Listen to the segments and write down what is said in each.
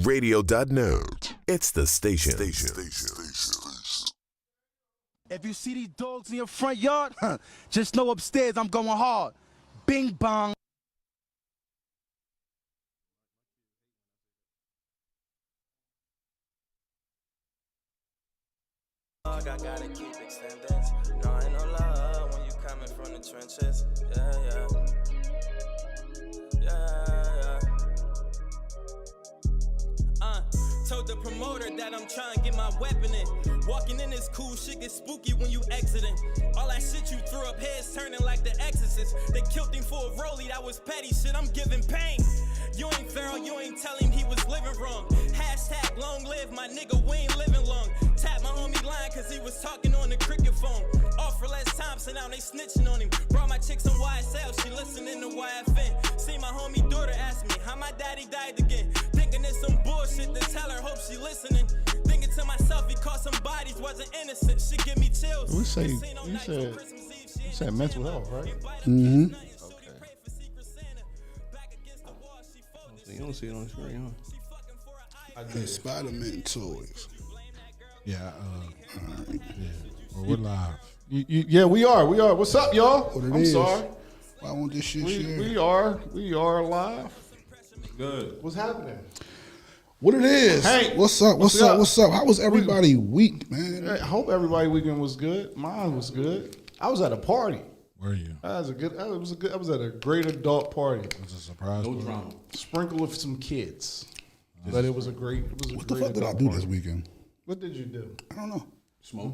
CMPRadio.net. It's the station. If you see these dogs in your front yard, just know upstairs I'm going hard. Bing bong. I gotta keep extending. No, ain't no love when you coming from the trenches. Yeah. Told the promoter that I'm trying to get my weapon in. Walking in this cool shit get spooky when you exiting. All that shit you threw up, heads turning like the Exorcist. They killed him for a rollie, that was petty shit, I'm giving pain. You ain't feral, you ain't telling he was living wrong. Hashtag long live my nigga, we ain't living long. Tap my homie line cause he was talking on the cricket phone. Offer less time, so now they snitching on him. Brought my chicks on YSL, she listening to YFN. See my homie daughter ask me how my daddy died again. Thinking it's some bullshit to tell her, hope she listening. Thinking to myself, he caught some bodies, wasn't innocent. She give me chills. You said mental health, right? Mm-hmm. Okay. You don't see it on the screen, huh? The Spider-Man toys. Yeah. Well, we're live. Yeah, we are. What's up, y'all? I'm sorry. Why won't this shit share? We are live. Good. What's happening? What it is? Hank, what's up? How was everybody week, man? I hope everybody weekend was good. Mine was good. I was at a party. Were you? I was at a great adult party. It was a surprise. No party. drama. Sprinkled with some kids. But it was a great. What the fuck did I do this weekend? What did you do? I don't know. Smoke.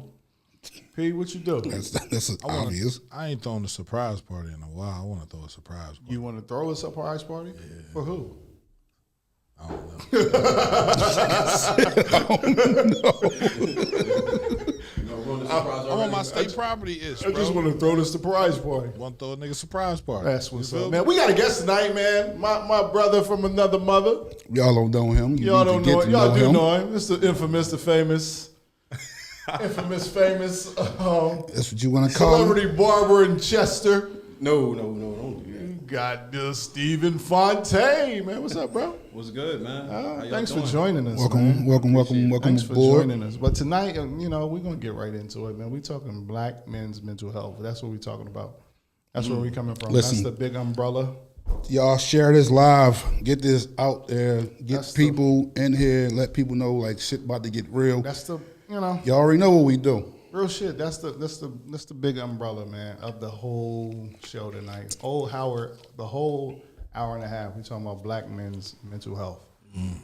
P, what you do? That's obvious. I ain't thrown a surprise party in a while. I want to throw a surprise party. You want to throw a surprise party? Yeah. For who? I don't know. I'm on my state property I just want to throw the surprise party. Want to throw a nigga surprise party. That's what's You feel up, me? man. We got a guest tonight, man. My brother from another mother. Y'all don't know him. You Y'all need don't to get know to him. Y'all do him. know him. It's the infamous, the famous, famous That's what you want to call him. celebrity barber in Chester. No, don't do that. You got the Stephen Fontaine, man. What's up, bro? What's good, man? How y'all Thanks doing? for joining us, Welcome man. Thanks for aboard. joining us. But tonight, we're going to get right into it, man. We're talking black men's mental health. That's what we're talking about. That's where we're coming from. Listen. That's the big umbrella. Y'all share this live. Get this out there. Get That's people in here. Let people know like shit about to get real. That's the, Y'all already know what we do. real shit. That's the big umbrella, man, of the whole show tonight. Old Howard, the whole hour and a half, we're talking about black men's mental health.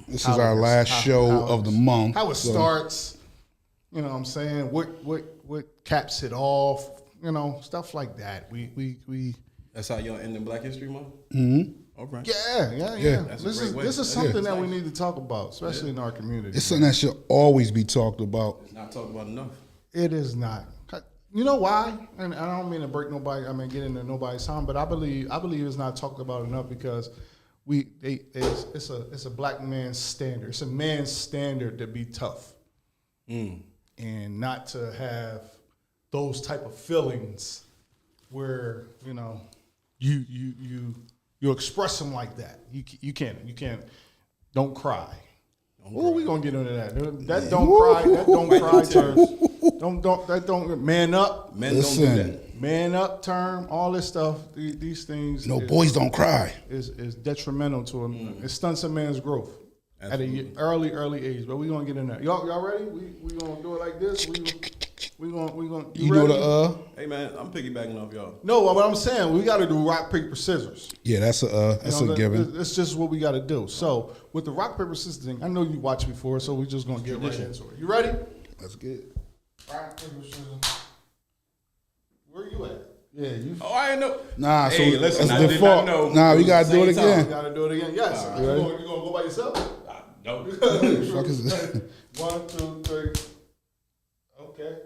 This is our last show of the month. How it so starts, you know what I'm saying? What caps it off, stuff like that. We That's how y'all ending Black History Month? Mm-hmm. All right. yeah. That's a This great way. is That's something good. that we need to talk about, especially in our community. It's something that should always be talked about. It's not talked about enough. It is not. You know why? And I don't mean to break nobody. I mean get into nobody's time, but I believe it's not talked about enough because it's a black man's standard. It's a man's standard to be tough and not to have those type of feelings where you express them like that. You can't. Don't cry. Oh, we gonna get into that. That don't cry. That don't cry terms. Don't man up. Men Listen. don't do that. Man up term. All this stuff. These things. No, boys don't cry. Is detrimental to him. It stunts a man's growth Absolutely. at an early age. But we gonna get in there. Y'all ready? We gonna do it like this. We gonna. You know ready? the Hey, man, I'm piggybacking off y'all. No, what I'm saying, we got to do rock paper scissors. Yeah, that's a given. It's just what we got to do. So with the rock paper scissors thing, I know you watched before, so we're just gonna get right into it. You ready? Let's get it. Rock paper scissors. Where you at? Yeah, you. Oh, I ain't know. Nah, Hey, so listen, that's I the did default. not know. Nah, we It was gotta the do it same time. You again. gotta do it again. Yes. You ready? You gonna go by yourself? No. Fuck is this? 1, 2, 3. Okay.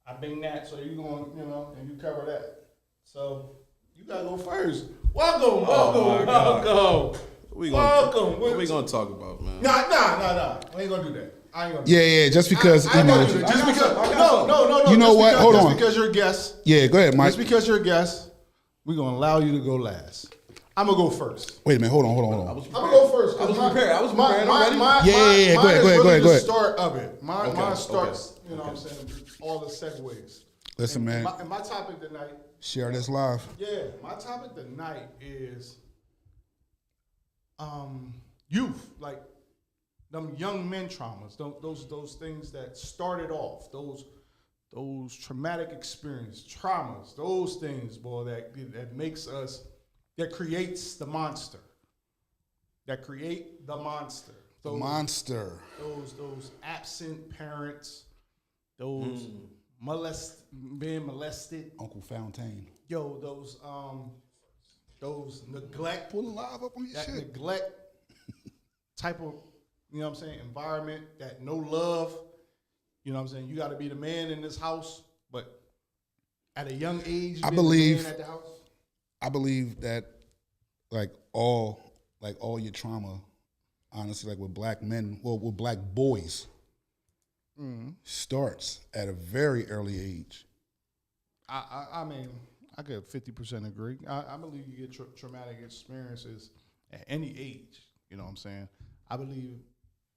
I bring that, so you going, and you cover that. So you gotta go first. Welcome. What Welcome. we gonna talk about, man? Nah. We ain't gonna do that. I ain't gonna do that. Yeah. Just because I you know. know you. Just because. No. You know Just what? because- Hold just on. because you're a guest. Yeah, go ahead, Mike. Just because you're a guest, we're gonna allow you to go last. I'm gonna go first. Wait a minute. Hold on. I was I'm gonna go first. I was 'cause prepared. I was prepared. I'm ready. Mine Yeah. is Go ahead. really Go the ahead. start of it. Mine Okay, starts. okay. You know what I'm saying? All the segues. Listen, man. And my topic tonight. Share this live. Yeah, my topic tonight is youth, like them young men traumas, those things that started off, those traumatic experience, traumas, those things, boy, that makes us, that creates the monster. That create the monster. Monster. Those absent parents, those being molested. Uncle Fontaine. Yo, those neglect, Pull the live up on your that shit. neglect type of, you know what I'm saying, environment, that no love. You know what I'm saying? You got to be the man in this house, but at a young age, I the believe- man at the house. I believe that like all your trauma, honestly, like with black men, well, with black boys, starts at a very early age. I mean, I could 50% agree. I believe you get traumatic experiences at any age. You know what I'm saying? I believe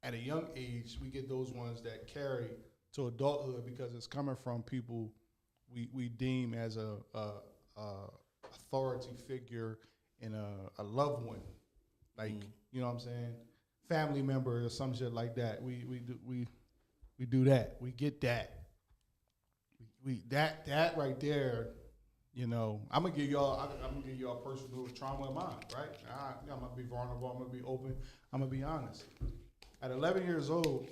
at a young age we get those ones that carry to adulthood because it's coming from people we deem as a authority figure and a loved one, like you know what I'm saying, family member or some shit like that. We do that. We get that. We that right there. You know, I'm gonna give y'all a personal trauma of mine, right? I'm gonna be vulnerable. I'm gonna be open. I'm gonna be honest. At 11 years old,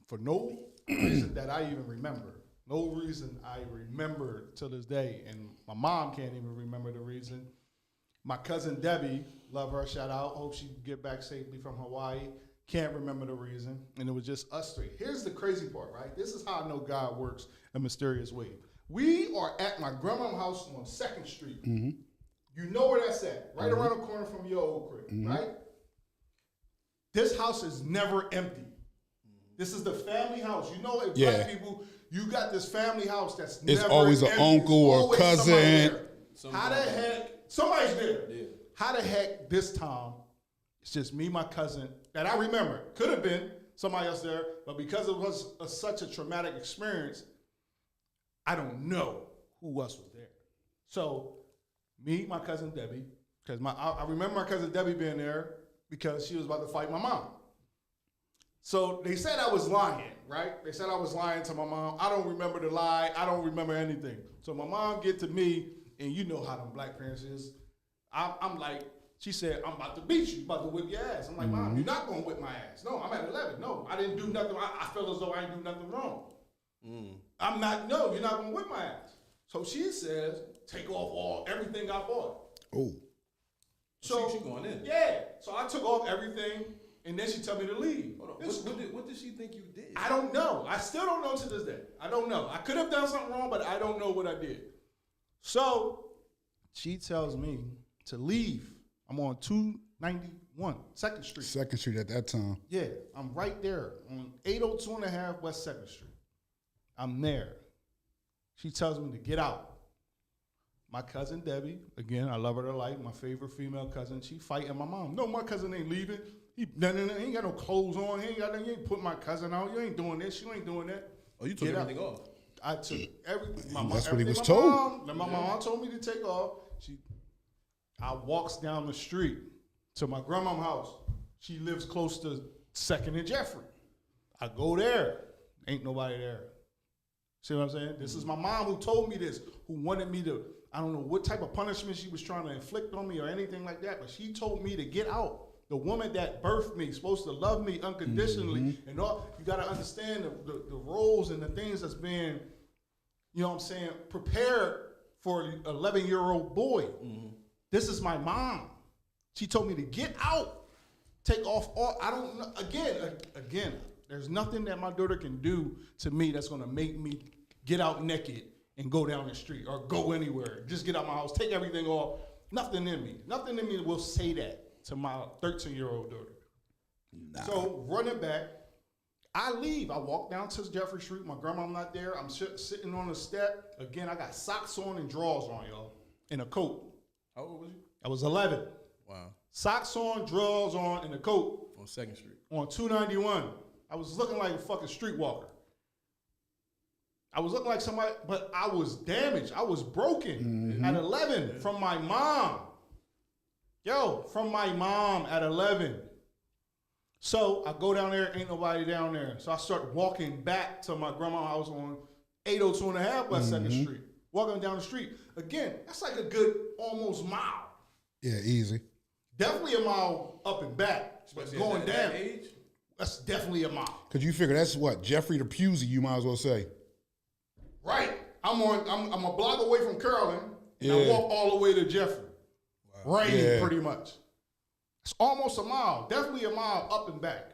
for no reason that I even remember, no reason I remember till this day, and my mom can't even remember the reason. My cousin Debbie, love her, shout out. Hope she get back safely from Hawaii. Can't remember the reason, and it was just us three. Here's the crazy part, right? This is how I know God works a mysterious way. We are at my grandma's house on 2nd Street. Mm-hmm. You know where that's at, right around the corner from your old crib, right? This house is never empty. This is the family house. You know, if Yeah. black people, you got this family house that's It's never always an empty. uncle or always somebody cousin. there. How the heck, somebody's there. Yeah. How the heck this time, it's just me, my cousin, that I remember. Could have been somebody else there, but because it was such a traumatic experience, I don't know who else was there. So, me, my cousin Debbie, because I remember my cousin Debbie being there because she was about to fight my mom. So they said I was lying, right? They said I was lying to my mom. I don't remember the lie. I don't remember anything. So my mom get to me, and you know how them black parents is. I'm like, she said, I'm about to beat you, about to whip your ass. I'm like, Mom, you're not going to whip my ass. No, I'm at 11. No, I didn't do nothing. I feel as though I didn't do nothing wrong. I'm not, no, you're not going to whip my ass. So she says, take off everything I bought. Oh, So She going in. Yeah. So I took off everything, and then she told me to leave. Hold on. This- What did she think you did? I don't know. I still don't know to this day. I don't know. I could have done something wrong, but I don't know what I did. So she tells me to leave. I'm on 291 2nd Street. 2nd Street at that time. Yeah, I'm right there on 802 and a half West 2nd Street. I'm there. She tells me to get out. My cousin Debbie, again, I love her to life, my favorite female cousin, she fighting my mom. No, my cousin ain't leaving. He ain't got no clothes on. He ain't put my cousin out. You ain't doing this. You ain't doing that. Oh, you took Get out. everything off. I took everything. That's what he was my told. Mom, my mom told me to take off. I walks down the street to my grandma's house. She lives close to 2nd and Jeffrey. I go there. Ain't nobody there. See what I'm saying? This is my mom who told me this, who wanted me to, I don't know what type of punishment she was trying to inflict on me or anything like that, but she told me to get out. The woman that birthed me, supposed to love me unconditionally, and all, you got to understand the roles and the things that's being, you know what I'm saying, prepared for an 11-year-old boy. This is my mom. She told me to get out, take off all, I don't know, again, there's nothing that my daughter can do to me that's gonna make me get out naked and go down the street or go anywhere. Just get out my house, take everything off. Nothing in me will say that to my 13-year-old daughter. So running back, I leave. I walk down to Jeffrey Street. My grandma's not there. I'm sitting on the step. Again, I got socks on and drawers on, y'all, and a coat. How old was you? I was 11. Wow. Socks on, drawers on, and a coat On 2nd Street. on 291. I was looking like a fucking streetwalker. I was looking like somebody, but I was damaged. I was broken at 11 from my mom. From my mom at 11. So I go down there, ain't nobody down there. So I start walking back to my grandma's house on 802 and a half West 2nd Street. Walking down the street. Again, that's like a good almost mile. Yeah, easy. Definitely a mile up and back. But Especially going at down, that age? that's definitely a mile. Because you figure that's what? Jeffrey the Pusey, you might as well say. Right. I'm a block away from Carolyn, and I Yeah. walk all the way to Jeffrey. Raining Yeah. pretty much. It's almost a mile. Definitely a mile up and back.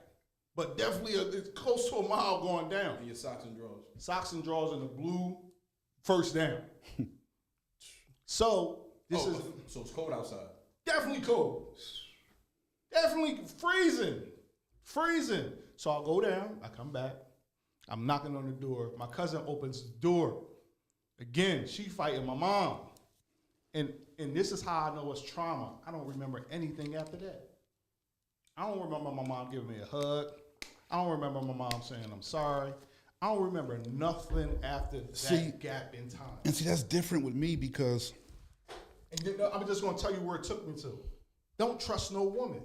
But definitely it's close to a mile going down. And your socks and drawers. Socks and drawers in the blue, first down. So this is So it's cold outside. definitely cold. Definitely freezing. Freezing. So I'll go down, I come back. I'm knocking on the door. My cousin opens the door. Again, she fighting my mom. And this is how I know it's trauma. I don't remember anything after that. I don't remember my mom giving me a hug. I don't remember my mom saying I'm sorry. I don't remember nothing after that gap in time. And see, that's different with me because And then, I'm just going to tell you where it took me to. Don't trust no woman.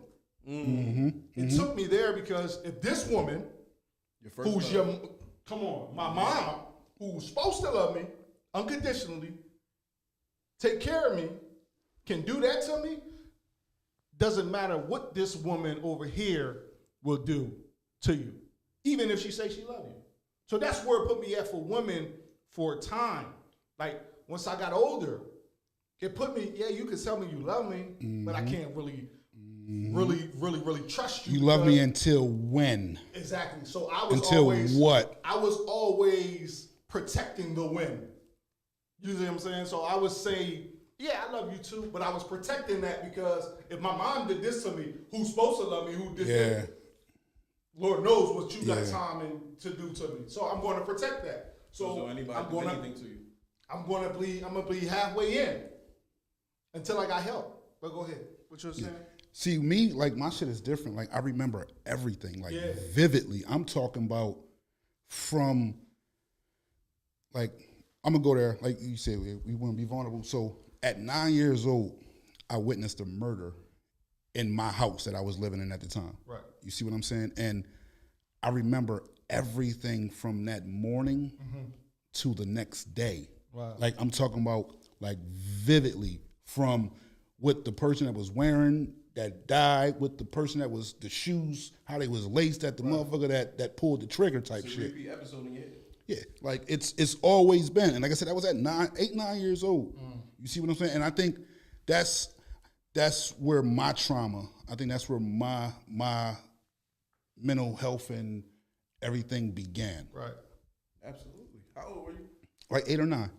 It took me there because if this woman, Your first who's love. my mom, who's supposed to love me unconditionally, take care of me, can do that to me, doesn't matter what this woman over here will do to you, even if she say she love you. So that's where it put me at for women for a time. Like once I got older, it put me, yeah, you can tell me you love me, but I can't really trust you. you love me because- until when? Exactly. So I was Until always what? I was always protecting the win. You see what I'm saying? So I would say, yeah, I love you too, but I was protecting that because if my mom did this to me, who's supposed to love me, who did this? Lord knows what you got time to do to me. So I'm going to protect that. So anybody I'm do going anything to you? I'm going to bleed halfway in until I got help. But go ahead. What you're saying? See, me, like, my shit is different. Like, I remember everything, like, Yeah. vividly. I'm talking about from, like, I'm going to go there. Like you said, we want to be vulnerable. So, at 9 years old, I witnessed a murder in my house that I was living in at the time. Right. You see what I'm saying? And I remember everything from that morning to the next day. Wow. Like, I'm talking about, like, vividly from what the person that was wearing that died, with the person that was the shoes, how they was laced at the motherfucker that pulled the trigger type It's a shit. repeat episode in your head. Yeah, like it's always been, and like I said, I was at 8, 9 years old. You see what I'm saying? And I think that's where my trauma. I think that's where my mental health and everything began. Right. Absolutely. How old were you? Like 8 or 9.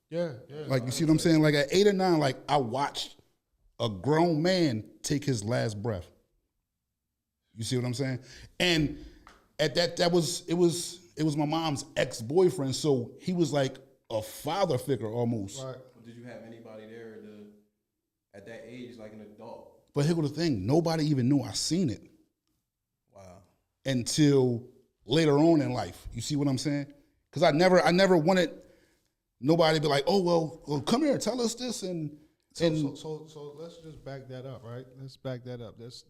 Yeah. Like you see what I'm saying? Like at 8 or 9, like I watched a grown man take his last breath. You see what I'm saying? And at that it was my mom's ex-boyfriend, so he was like a father figure almost. Right. Did you have anybody there at that age, like an adult? But here was the thing, nobody even knew I seen it Wow. until later on in life. You see what I'm saying? Because I never wanted nobody to be like, oh well, come here, tell us this and So let's just back that up, right? Let's back that up. Let's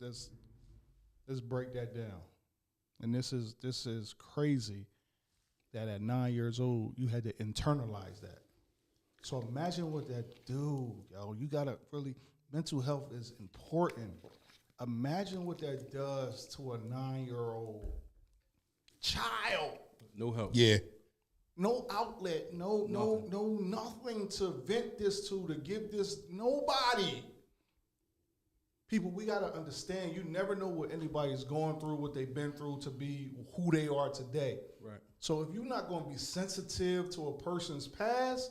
break that down. And this is crazy that at 9 years old you had to internalize that. So imagine what that do, yo. You gotta really, mental health is important. Imagine what that does to a 9-year-old child. No help. yeah. No outlet, no nothing to vent this to give this, nobody. People, we gotta understand, you never know what anybody's going through, what they've been through to be who they are today. Right. So if you're not gonna be sensitive to a person's past,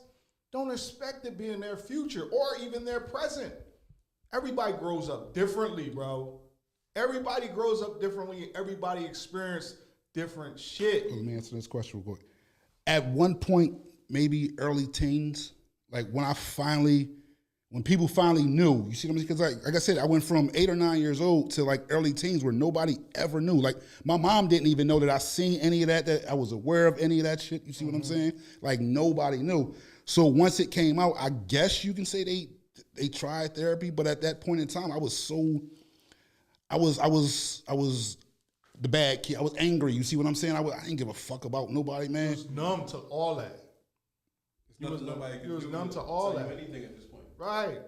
don't expect to be in their future or even their present. Everybody grows up differently, bro. Everybody grows up differently. Everybody experiences different shit. Let me answer this question real quick. At one point, maybe early teens, like when I finally When people finally knew, you see what I'm saying? Because like I said, I went from 8 or 9 years old to like early teens where nobody ever knew. Like my mom didn't even know that I seen any of that I was aware of any of that shit. You see what I'm saying? Like nobody knew. So once it came out, I guess you can say they tried therapy, but at that point in time, I was the bad kid. I was angry. You see what I'm saying? I didn't give a fuck about nobody, man. He was numb to all that. He was numb to all that. Anything at this point. Right.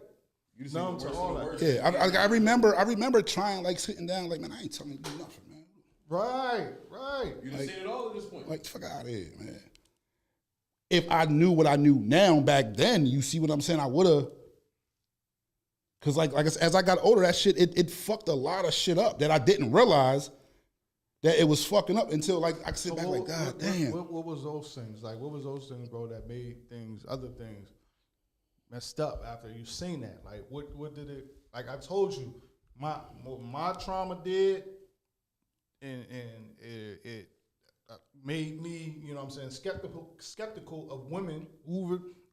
You just Numb to all that. Yeah, I remember trying, like, sitting down, like, man, I ain't telling you nothing, man. Right. You just seen it all at this point. Like, fuck out of here, man. If I knew what I knew now back then, you see what I'm saying, I would have. Because, like as I got older, that shit, it fucked a lot of shit up that I didn't realize that it was fucking up until, like, I sit back like, God damn. What was those things? Like, what was those things, bro, that made other things messed up after you seen that? Like, what did it, like I told you, what my trauma did, and it made me, you know what I'm saying, skeptical of women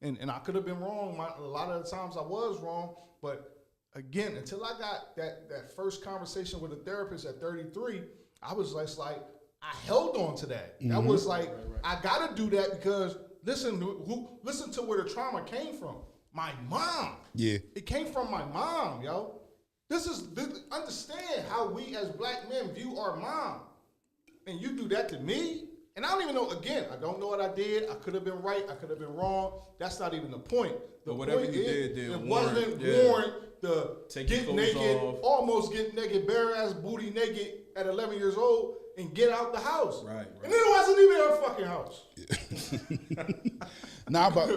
and I could have been wrong. A lot of the times I was wrong, but again, until I got that first conversation with a therapist at 33, I was just like, I held on to that. That was like, I gotta do that because listen to where the trauma came from. My mom. Yeah. It came from my mom, yo. Understand how we as black men view our mom. And you do that to me? And I don't even know, again, I don't know what I did. I could have been right. I could have been wrong. That's not even the point. The whatever point you is, did it warrant, wasn't yeah. warrant the Take get your naked, clothes off. almost get naked, bare ass booty naked at 11 years old and get out the house. Right. And then it wasn't even her fucking house. Nah, but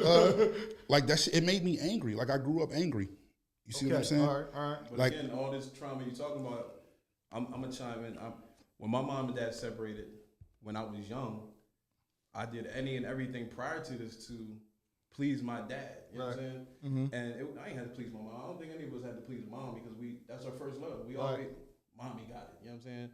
like that shit, it made me angry. Like I grew up angry. You see what I'm saying? All right. But like, again, all this trauma you're talking about, I'm gonna chime in. When my mom and dad separated when I was young, I did any and everything prior to this to please my dad. You know what I'm saying? Mm-hmm. And I ain't had to please my mom. I don't think any of us had to please mom because that's our first love. We always, mommy got it. You know what I'm saying?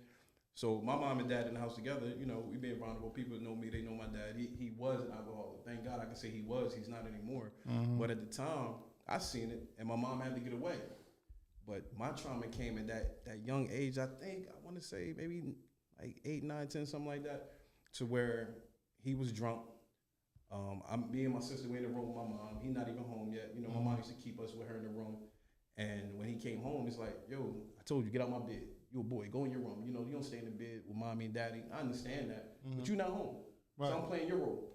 So my mom and dad in the house together, you know, we being vulnerable. People know me, they know my dad. He was an alcoholic. Thank God I can say he was. He's not anymore. Mm-hmm. But at the time, I seen it, and my mom had to get away. But my trauma came at that young age. I want to say maybe like 8, 9, 10, something like that, to where he was drunk. Me and my sister, we in the room with my mom. He not even home yet. You know, my mom used to keep us with her in the room. And when he came home, it's like, yo, I told you, get out my bed. You a boy, go in your room. You know, you don't stay in the bed with mommy and daddy. I understand that, but you're not home. Right. So I'm playing your role.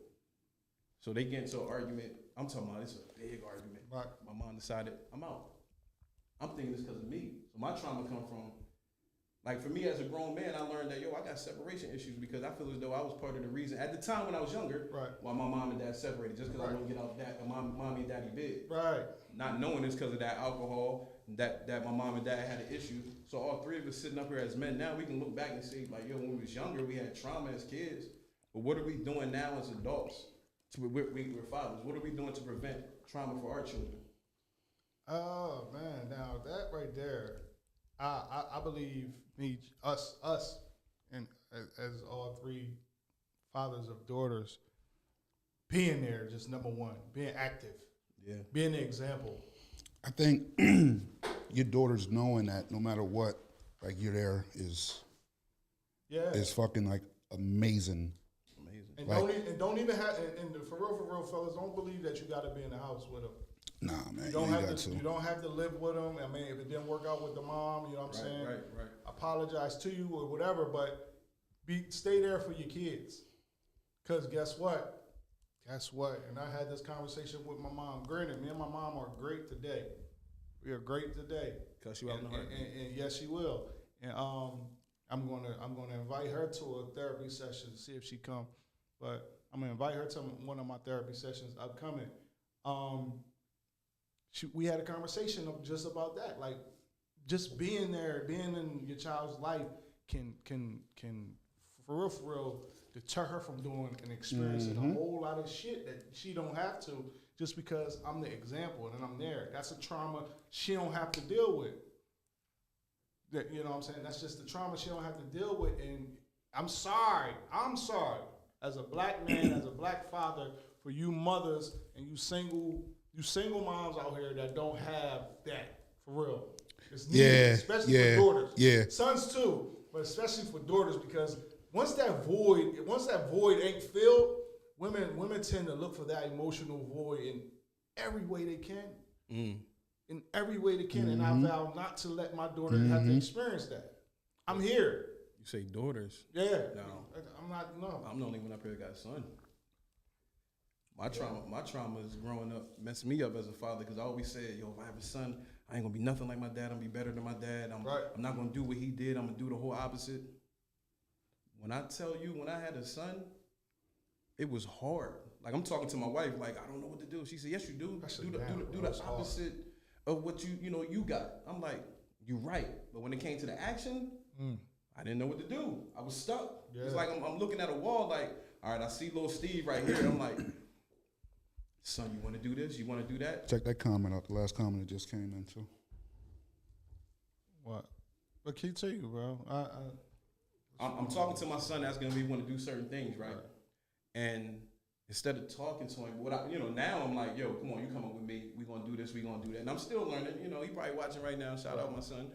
So they get into an argument. I'm talking about it's a big argument. Right. My mom decided, I'm out. I'm thinking it's because of me. So my trauma come from, like for me as a grown man, I learned that, I got separation issues because I feel as though I was part of the reason, at the time when I was younger, why my mom and dad separated, just because I wouldn't get out that mommy and daddy bed. Right. Not knowing it's because of that alcohol, that my mom and dad had an issue. So all three of us sitting up here as men, now we can look back and say, like, when we was younger, we had trauma as kids. But what are we doing now as adults? We're fathers. What are we doing to prevent trauma for our children? Oh, man. Now, that right there, I believe us, and as all three fathers of daughters, being there, just number one, being active, being the example. I think your daughters knowing that no matter what, like you're there is fucking like amazing. And like, don't even have, and for real, fellas, don't believe that you got to be in the house with them. Nah, man, you don't have to live with them. I mean, if it didn't work out with the mom, you know what I'm saying? Right. Apologize to you or whatever, but stay there for your kids. Because guess what? And I had this conversation with my mom. Granted, me and my mom are great today. We are great today. Cuss you out in the heart. And yes, she will. And I'm gonna invite her to a therapy session to see if she come. But I'm gonna invite her to one of my therapy sessions upcoming. We had a conversation just about that. Like, just being there, being in your child's life can for real deter her from doing and experiencing a whole lot of shit that she don't have to just because I'm the example and I'm there. That's a trauma she don't have to deal with. That, you know what I'm saying? That's just the trauma she don't have to deal with. And I'm sorry as a black man, as a black father, for you mothers and you single you single moms out here that don't have that for real. It's Yeah, needed, especially yeah, for daughters. yeah. Sons too, but especially for daughters because once that void ain't filled, women tend to look for that emotional void in every way they can. In every way they can, and I vow not to let my daughter have to experience that. I'm here. You say daughters? Yeah. No. I'm not. No. I'm the only one up here that got a son. My trauma is growing up messed me up as a father because I always said, yo, if I have a son, I ain't gonna be nothing like my dad. I'm gonna be better than my dad. I'm not gonna do what he did. I'm gonna do the whole opposite. When I tell you, when I had a son, it was hard. Like I'm talking to my wife, like I don't know what to do. She said, yes, you do. Do the opposite of what you got. I'm like, you right. But when it came to the action, I didn't know what to do. I was stuck. Yeah. It's like I'm looking at a wall like, all right, I see little Steve right here. And I'm like, son, you want to do this? You want to do that? Check that comment out. The last comment that just came in too. What? What can you tell you, bro? I'm talking to my son asking him if he want to do certain things, right? And instead of talking to him, now I'm like, yo, come on, you come up with me. We gonna do this. We gonna do that. And I'm still learning. He probably watching right now. Shout out my son.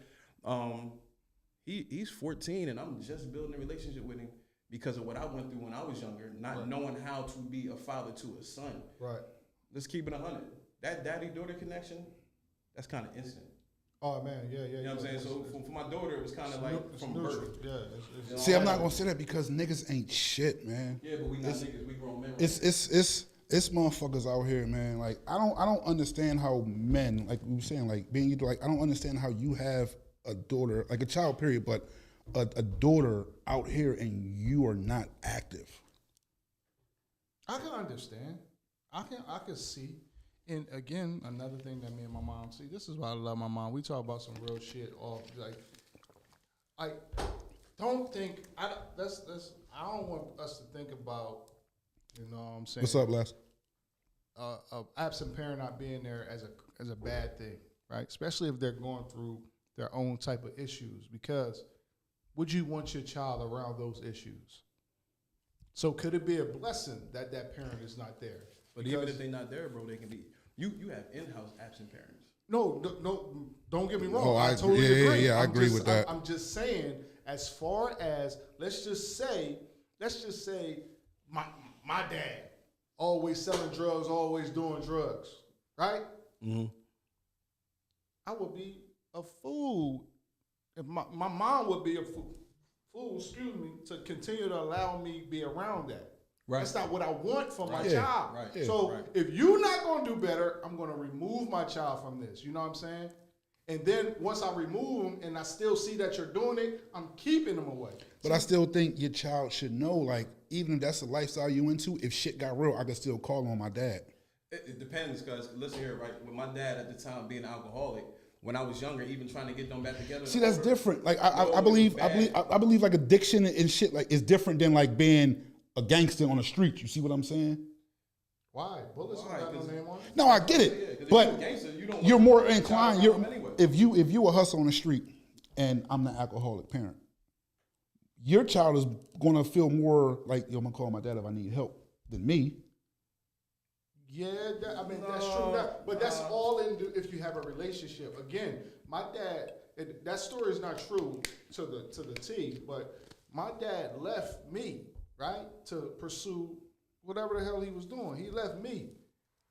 He's 14, and I'm just building a relationship with him because of what I went through when I was younger, not knowing how to be a father to a son. Right. Let's keep it 100. That daddy-daughter connection, that's kind of instant. Oh, man, yeah. You know what I'm saying? So for my daughter, it was kind of like from birth. Yeah. See, I'm not gonna say that because niggas ain't shit, man. Yeah, but we not niggas. We grown men. It's motherfuckers out here, man. Like I don't understand how men, like we were saying, like being you, like I don't understand how you have a daughter, like a child, period, but a daughter out here and you are not active. I can understand. I can see. And again, another thing that me and my mom see. This is why I love my mom. We talk about some real shit. I don't think I don't want us to think about. You know what I'm saying? What's up, Les? A absent parent not being there as a bad thing, right? Especially if they're going through their own type of issues. Because would you want your child around those issues? So could it be a blessing that parent is not there? But because even if they're not there, bro, they can be. You have in-house absent parents. No, don't get me wrong. Oh, I totally agree. Yeah, I agree with that. I'm just saying, as far as let's just say my dad always selling drugs, always doing drugs, right? Mm-hmm. I would be a fool if my mom would be a fool, to continue to allow me be around that. Right. That's not what I want for my child. Right. Yeah. So if you're not going to do better, I'm going to remove my child from this. You know what I'm saying? And then once I remove them and I still see that you're doing it, I'm keeping them away. But I still think your child should know, like, even if that's the lifestyle you into, if shit got real, I can still call on my dad. It depends, because listen here, right? With my dad at the time being an alcoholic, when I was younger, even trying to get them back together. See, that's different. Like I believe like addiction and shit like is different than like being a gangster on the street. You see what I'm saying? Why? Bullets don't have no name on it. No, I get it, but you're more inclined. If you a hustle on the street, and I'm the alcoholic parent, your child is gonna feel more like, yo, I'm gonna call my dad if I need help than me. Yeah, that's true. But that's all if you have a relationship. Again, my dad. That story is not true to the T. But my dad left me, right, to pursue whatever the hell he was doing. He left me,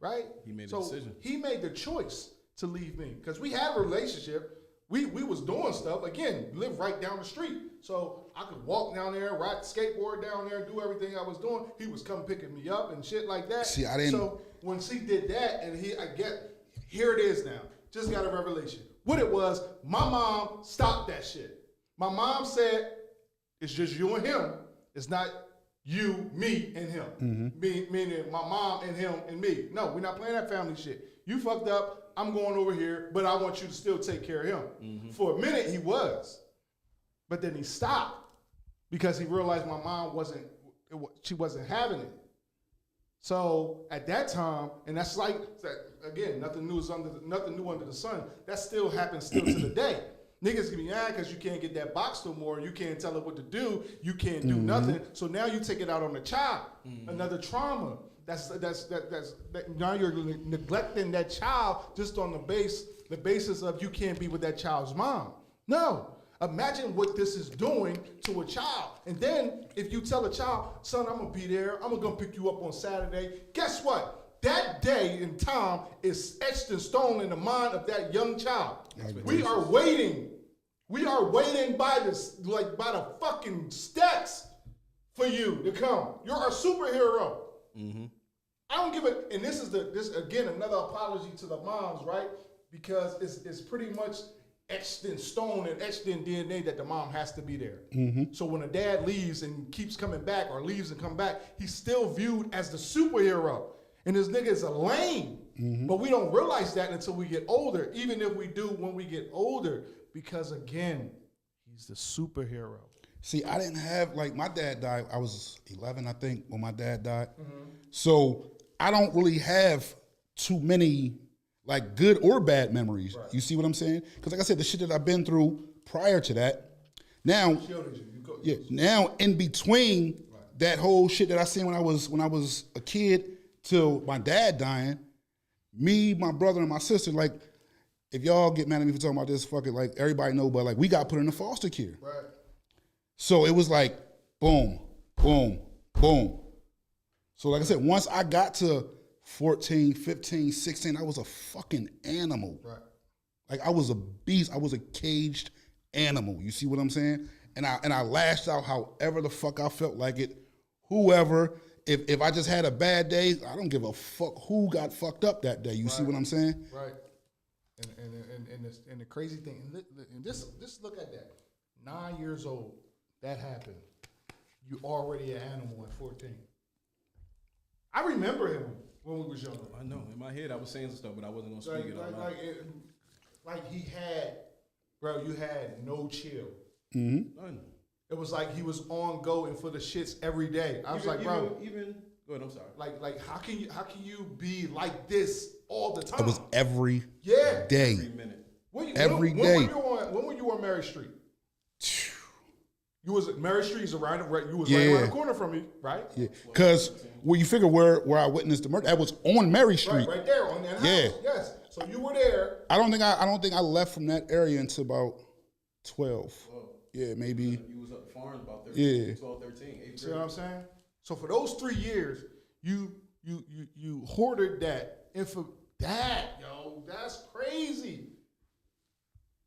right? He made a decision. He made the choice to leave me because we had a relationship. We was doing stuff. Again, live right down the street. So I could walk down there, ride skateboard down there, do everything I was doing. He was come picking me up and shit like that. See, I didn't. So when he did that, and here it is now. Just got a revelation. What it was, my mom stopped that shit. My mom said, it's just you and him. It's not you, me, and him. Mm-hmm. Meaning my mom and him and me. No, we're not playing that family shit. You fucked up. I'm going over here, but I want you to still take care of him. Mm-hmm. For a minute, he was. But then he stopped because he realized my mom wasn't having it. So at that time, and that's like, again, nothing new under the sun. That still happens to the day. Niggas can be mad because you can't get that box no more. You can't tell her what to do. You can't do nothing. So now you take it out on the child. Another trauma. now you're neglecting that child just on the basis of you can't be with that child's mom. No. Imagine what this is doing to a child. And then if you tell a child, son, I'm gonna be there, I'm gonna pick you up on Saturday, guess what? That day and time is etched in stone in the mind of that young child. We are waiting. We are waiting by the fucking steps for you to come. You're our superhero. Mm-hmm. I don't give it. And this again another apology to the moms, right? Because it's pretty much etched in stone and etched in DNA that the mom has to be there. Mm-hmm. So when a dad leaves and keeps coming back or leaves and come back, he's still viewed as the superhero. And this nigga is a lame. Mm-hmm. But we don't realize that until we get older, even if we do when we get older, because again, he's the superhero. See, I didn't have, like, my dad died, I was 11, I think, when my dad died. Mm-hmm. So I don't really have too many, like, good or bad memories. Right. You see what I'm saying? Because like I said, the shit that I've been through prior to that, now, now in between that whole shit that I seen when I was a kid till my dad dying, me, my brother, and my sister, like, if y'all get mad at me for talking about this, fuck it, like, everybody know, but, like, we got put in foster care. Right. So it was like, boom, boom, boom. So like I said, once I got to 14, 15, 16, I was a fucking animal. Right. Like, I was a beast. I was a caged animal. You see what I'm saying? And I lashed out however the fuck I felt like it. Whoever, if I just had a bad day, I don't give a fuck who got fucked up that day. You see what I'm saying? Right. And the crazy thing, and this look at that. 9 years old, that happened. You already an animal at 14. I remember him when we was younger. I know. In my head, I was saying some stuff, but I wasn't gonna speak it out loud. Like he had, bro. You had no chill. Mm-hmm. None. It was like he was on go and for the shits every day. I was like, bro. Even go ahead. I'm sorry. Like how can you be like this all the time? It was every day. Every minute. Every day. When were you on Mary Street? You was at Mary Street. Right around the corner from me, right? Yeah. Because you figure where I witnessed the murder, that was on Mary Street. Right there on that house. Yeah. Yes. So you were there. I don't think I left from that area until about 12. Whoa. Yeah, maybe. You was up farms about 13, 12, 13, 8. See what I'm saying? So for those 3 years, you hoarded that yo, that's crazy.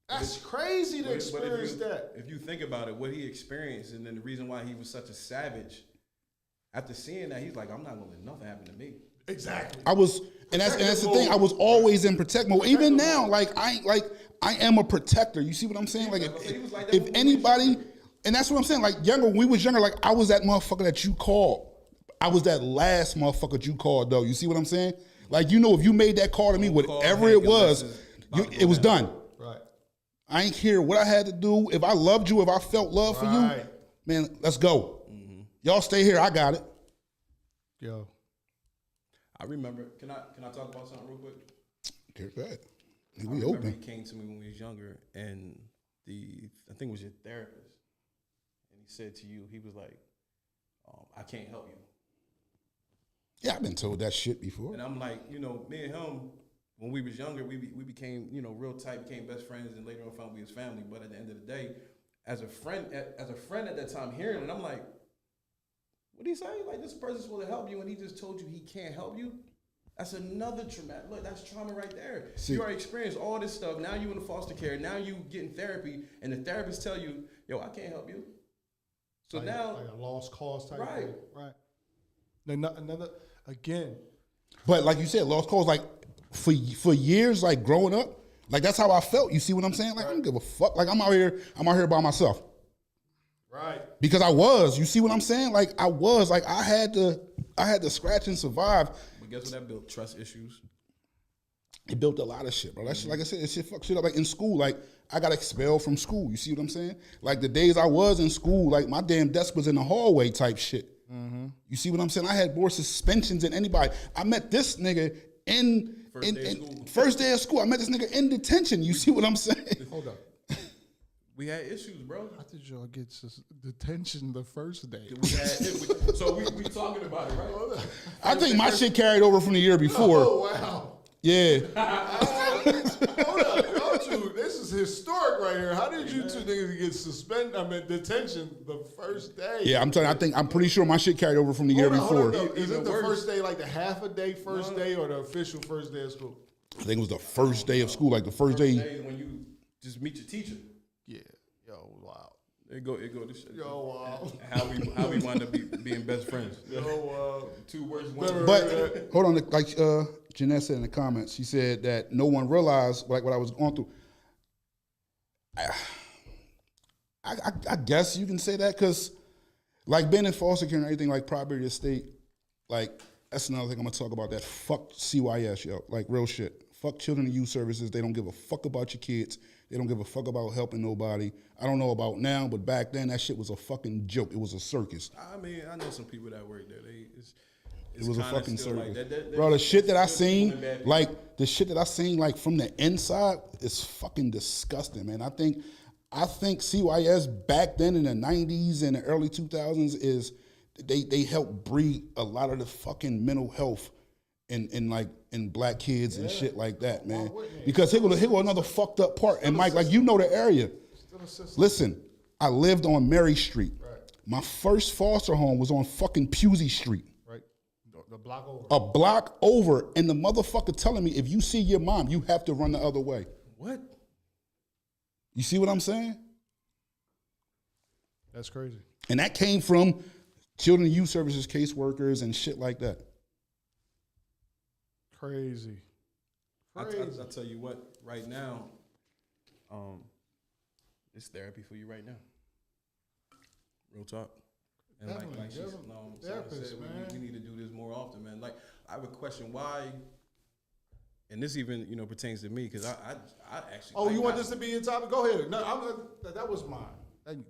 That's crazy to experience that. If you think about it, what he experienced, and then the reason why he was such a savage, after seeing that, he's like, I'm not gonna let nothing happen to me. Exactly. And that's the thing. I was always in protect mode. Even now, like I am a protector. You see what I'm saying? Like if anybody, and that's what I'm saying. Like when we was younger, like I was that motherfucker that you called. I was that last motherfucker you called, though. You see what I'm saying? Like, you know, if you made that call to me, whatever it was, it was done. Right. I ain't care what I had to do. If I loved you, if I felt love for you, man, let's go. Mm-hmm. Y'all stay here. I got it. Yo. I remember. Can I talk about something real quick? Get that. We open. He came to me when we was younger, and I think it was your therapist, and he said to you, he was like, I can't help you. Yeah, I've been told that shit before. And I'm like, you know, me and him, when we was younger, we became, you know, real tight, became best friends, and later on found we was family. But at the end of the day, as a friend at that time, hearing it, I'm like, what did he say? Like, this person's supposed to help you, and he just told you he can't help you? That's another traumatic. Look, that's trauma right there. See, you already experienced all this stuff. Now you in the foster care. Now you getting therapy, and the therapist tell you, yo, I can't help you. So like now, like a lost cause type right, thing. Right. Another again. But like you said, lost cause. Like for years, like growing up, like that's how I felt. You see what I'm saying? Like I don't give a fuck. Like I'm out here by myself. Right. Because I was. You see what I'm saying? Like I was. Like I had to scratch and survive. But guess what that built? Trust issues. It built a lot of shit, bro. That shit, like I said, it shit fuck shit up. Like in school, like I got expelled from school. You see what I'm saying? Like the days I was in school, like my damn desk was in the hallway type shit. Mm-hmm. You see what I'm saying? I had more suspensions than anybody. I met this nigga in first day of school. I met this nigga in detention. You see what I'm saying? Hold up. We had issues, bro. How did y'all get detention the first day? So we talking about it, right? I think my shit carried over from the year before. Oh, wow. Yeah. Hold up, y'all two. This is historic right here. How did you two niggas get suspended? Detention the first day. Yeah, I'm telling you, I'm pretty sure my shit carried over from the year before. Is it the first day, like the half a day first day, or the official first day of school? I think it was the first day of school, like the first day. When you just meet your teacher. Yeah. Yo, wow. It go to shit. Yo, wow. How we wind up being best friends. Yo, wow. Two worst ones. But hold on, like Jeanette said in the comments, she said that no one realized like what I was going through. I guess you can say that because, like, being in foster care and everything, like property estate, like that's another thing I'm gonna talk about. That fuck CYS, yo, like real shit. Fuck Children and Youth Services. They don't give a fuck about your kids. They don't give a fuck about helping nobody. I don't know about now, but back then that shit was a fucking joke. It was a circus. I mean, I know some people that work there. It was a fucking circus. Like, bro, the shit that I seen, like from the inside is fucking disgusting, man. I think CYS back then in the 90s and the early 2000s is they helped breed a lot of the fucking mental health in black kids and shit like that, man. Because here go another fucked up part. And Mike, like, you know the area. Listen, I lived on Mary Street. Right. My first foster home was on fucking Pusey Street. Right. The block over. A block over, and the motherfucker telling me, if you see your mom, you have to run the other way. What? You see what I'm saying? That's crazy. And that came from Children and Youth Services caseworkers and shit like that. Crazy. I tell you what, right now, it's therapy for you right now. Real talk. And like she's therapist, said, man. we need to do this more often, man. Like, I have a question, why, and this even, pertains to me, because I actually... Oh, you want this to be your topic? Go ahead. No, that was mine.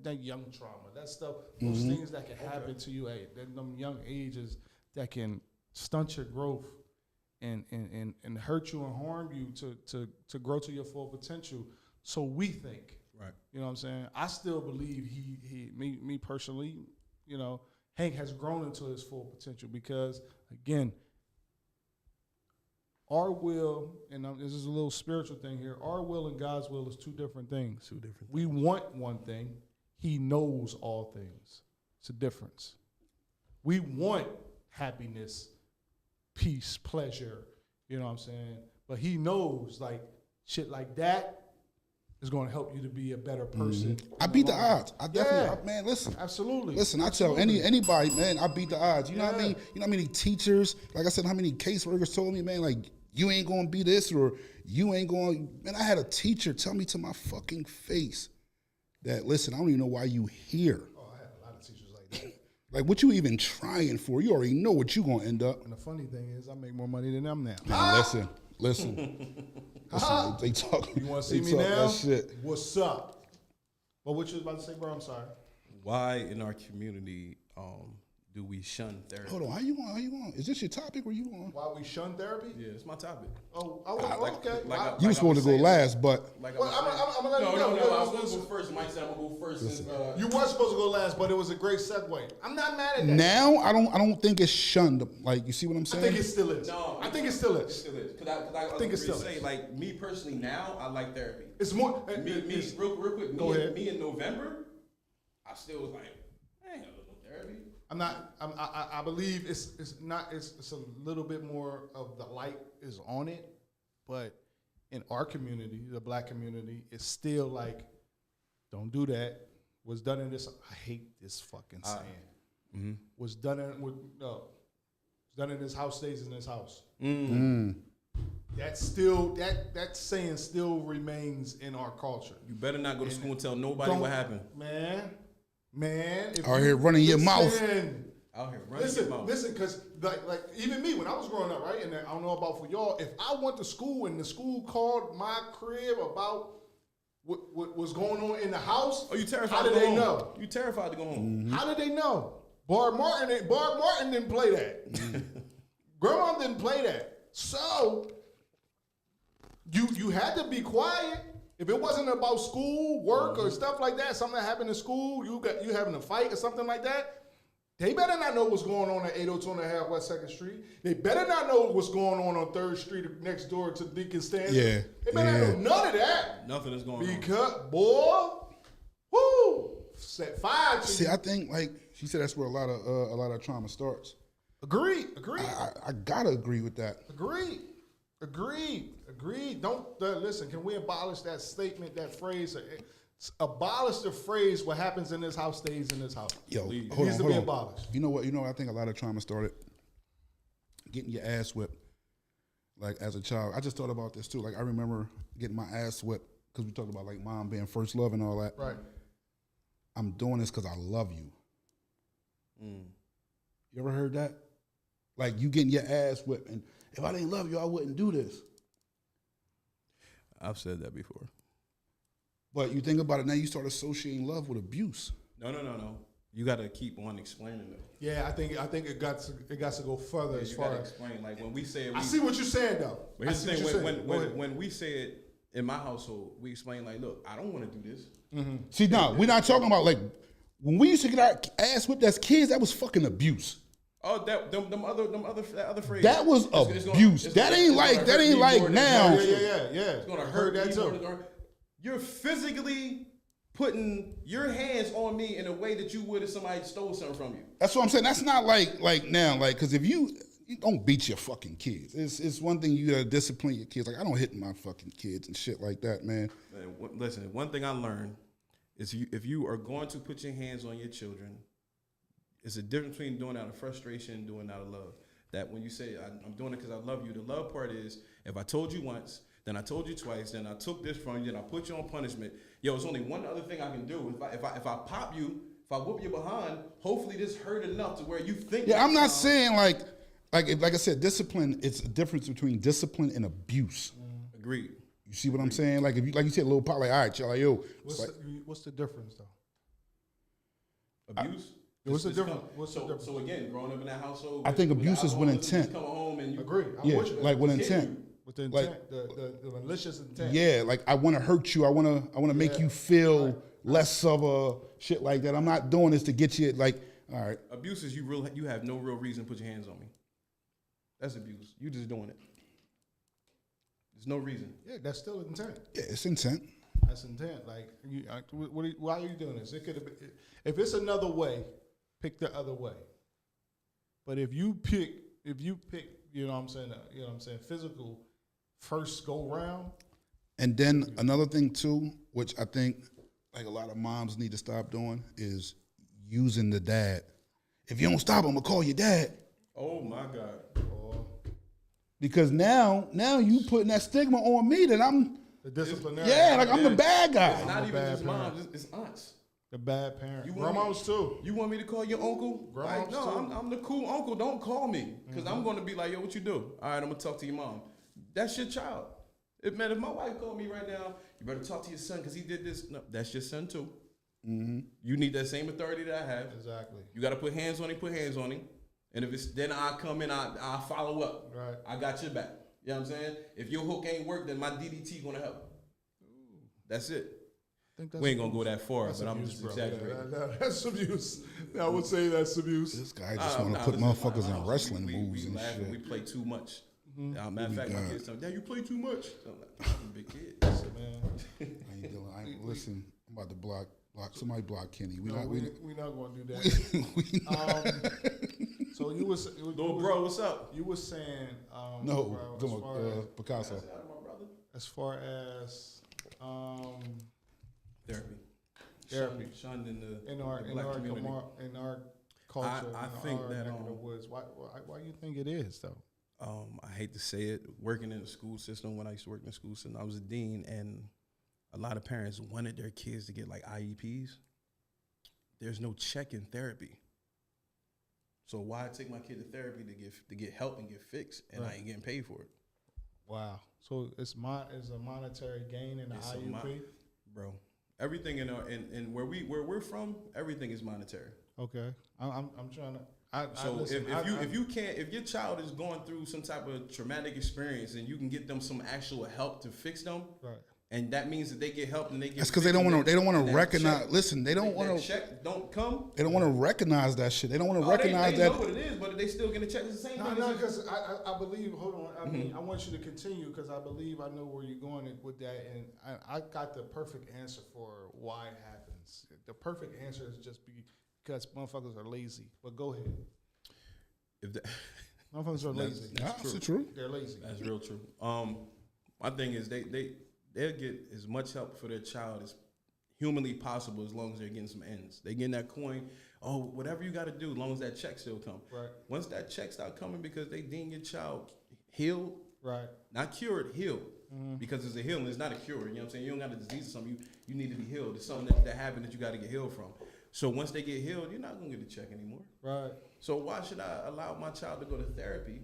That young trauma, that stuff, those things that can happen to you at them young ages that can stunt your growth and hurt you and harm you to grow to your full potential. So we think, right? You know what I'm saying? I still believe me personally, Hank has grown into his full potential because, again, our will, and this is a little spiritual thing here, our will and God's will is two different things. We want one thing. He knows all things. It's a difference. We want happiness, peace, pleasure, you know what I'm saying? But he knows, like, shit like that is going to help you to be a better person. I beat the odds. I definitely, man, listen. Absolutely. Listen, I tell anybody, man, I beat the odds. You know what I mean? You know how many teachers, like I said, how many caseworkers told me, man, like, you ain't going to be this or you ain't going, man, I had a teacher tell me to my fucking face that, listen, I don't even know why you here. Oh, I had a lot of teachers like that. Like, what you even trying for? You already know what you going to end up. And the funny thing is, I make more money than them now. Man, listen, they talk. You want to see me now? That shit. What's up? Well, what you was about to say, bro? I'm sorry. Why in our community do we shun therapy? Hold on, how you on? Is this your topic or you on? Why we shun therapy? Yeah, it's my topic. Okay. You were supposed to go last, but I'm gonna let you go. No, I was going to go first. Mike said I'm going to go first. You were supposed to go last, but it was a great segue. I'm not mad at that. Now I don't think it's shunned. Like, you see what I'm saying? I think it still is. No, I think it still is. It still is. Because I think it's still say, like, me personally now, I like therapy. It's more. Real quick. Go ahead. Me in November, I still was like, I ain't got no therapy. I believe it's a little bit more of the light is on it, but in our community, the black community, it's still like, don't do that. Was done in this. I hate this fucking saying. Was done in this house stays in this house. That's still that saying still remains in our culture. You better not go to school and tell nobody what happened, man. Out here running your mouth. Out here running your mouth. Listen, because like even me when I was growing up, right? And I don't know about for y'all. If I went to school and the school called my crib about what was going on in the house, you terrified? How did they know? You terrified to go home? How did they know? Barb Martin didn't play that. Grandma didn't play that. So you had to be quiet. If it wasn't about school, work, or stuff like that, something that happened in school, you having a fight or something like that, they better not know what's going on at 802.5 West 2nd Street. They better not know what's going on 3rd Street next door to Deacon Stanley. Yeah, They better not yeah. know none of that. Nothing is going on. Because, boy, whoo, set fire to See, you. I think like she said, that's where a lot of trauma starts. Agreed. I gotta agree with that. Agreed. Don't listen. Can we abolish that statement, that phrase? Abolish the phrase. What happens in this house stays in this house. Yo, It hold needs on, to be hold on. abolished. You know what? I think a lot of trauma started getting your ass whipped. Like as a child, I just thought about this too. Like I remember getting my ass whipped because we talked about like mom being first love and all that. Right. I'm doing this because I love you. You ever heard that? Like you getting your ass whipped, and if I didn't love you, I wouldn't do this. I've said that before. But you think about it now, you start associating love with abuse. No. You got to keep on explaining it. Yeah, I think it got to go further as You far got to as. explain. Like when we say it, I see what you're saying though. But here's the thing: when we say it in my household, we explain like, look, I don't want to do this. See, no, we're not talking about like when we used to get our ass whipped as kids. That was fucking abuse. Oh, that other phrase. That was abuse. That ain't like now. Yeah. It's gonna hurt that too. You're physically putting your hands on me in a way that you would if somebody stole something from you. That's what I'm saying. That's not like now, like because if you don't beat your fucking kids. It's one thing you gotta discipline your kids. Like I don't hit my fucking kids and shit like that, man. Listen, one thing I learned is if you are going to put your hands on your children, it's a difference between doing out of frustration and doing out of love. That when you say I'm doing it because I love you, the love part is if I told you once, then I told you twice, then I took this from you, then I put you on punishment. Yo, it's only one other thing I can do. If I pop you, if I whoop you behind, hopefully this hurt enough to where you think. Yeah, I'm not saying like I said, discipline. It's a difference between discipline and abuse. Agreed. You see what I'm saying? Like if you said, little pop, like all right, y'all, like, yo, What's the difference though? Abuse. What's the difference? What's the difference? So again, growing up in that household, I think abuse is with alcoholism, intent. Come home and you Agree. I'm yeah, with you. like with hit intent. With the Like- intent, the malicious intent. Yeah, like I want to hurt you. I want to make you feel less of a shit like that. I'm not doing this to get you. Like, all right, abuse is you have no real reason to put your hands on me. That's abuse. You just doing it. There's no reason. Yeah, that's still intent. yeah, it's intent. That's intent. Like, why are you doing this? It could have been, if it's another way, pick the other way. But if you pick, you know what I'm saying, physical first go round. And then another thing too, which I think like a lot of moms need to stop doing, is using the dad. If you don't stop, I'm gonna call your dad. Oh my God. Because now you putting that stigma on me that I'm The disciplinary. yeah, like I'm the bad It's guy. not even bad just moms, it's aunts. The bad parent. You want Grandmas too. You want me to call your uncle? Grandmas Like, no, too. I'm the cool uncle. Don't call me. Because I'm going to be like, yo, what you do? All right, I'm going to talk to your mom. That's your child. If my wife called me right now, you better talk to your son because he did this. No, that's your son too. You need that same authority that I have. Exactly. You got to put hands on him, And if it's, then I'll come in, I'll follow up. Right. I got your back. You know what I'm saying? If your hook ain't work, then my DDT going to help. That's it. I think that's We ain't going to go that far, that's but I'm abuse, just bro. exaggerating. Yeah, that's abuse. I would say that's abuse. This guy just want to put motherfuckers in wrestling moves and laugh shit. We play too much. Matter of fact, my kids tell me, Dad, you play too much. So I'm like, I'm a big kid. Listen, I'm about to block. Somebody block Kenny. We're not going to do that. So you was Little bro, what's up? You were saying no, bro, Picasso. as far as Therapy. Shunned in the in our black community. in our culture, I in think our that, neck of the woods. Why you think it is though? I hate to say it, working in the school system, when I used to work in the school system, I was a dean, and a lot of parents wanted their kids to get like IEPs. There's no check in therapy. So why take my kid to therapy to get help and get fixed, and I ain't getting paid for it? Wow. So it's a monetary gain in the It's a IUP? Bro. Everything in our and where we're from, everything is monetary. Okay. I'm trying to So if your child is going through some type of traumatic experience and you can get them some actual help to fix them, right. and that means that they get help and they get. That's because they don't want to. They don't want and to that recognize. check- Listen, they don't that want to. check don't come. They don't want to recognize that shit. They don't want to Oh, recognize they that. know what it is, but they still get a check. It's the same No, thing. no, It's just- because I believe. Hold on. I mean, I want you to continue because I believe I know where you're going with that, and I got the perfect answer for why it happens. The perfect answer is just because motherfuckers are lazy. But go ahead. if that, Motherfuckers are lazy. That's the truth. They're lazy. That's real true. My thing is they'll get as much help for their child as humanly possible as long as they're getting some ends. They getting that coin. Oh, whatever you got to do, as long as that check still come. Right. Once that check start coming because they deem your child healed, Right. not cured, healed. Because it's a healing, it's not a cure. You know what I'm saying? You don't got a disease or something. You need to be healed. It's something that happened that you got to get healed from. So once they get healed, you're not gonna get a check anymore. Right. So why should I allow my child to go to therapy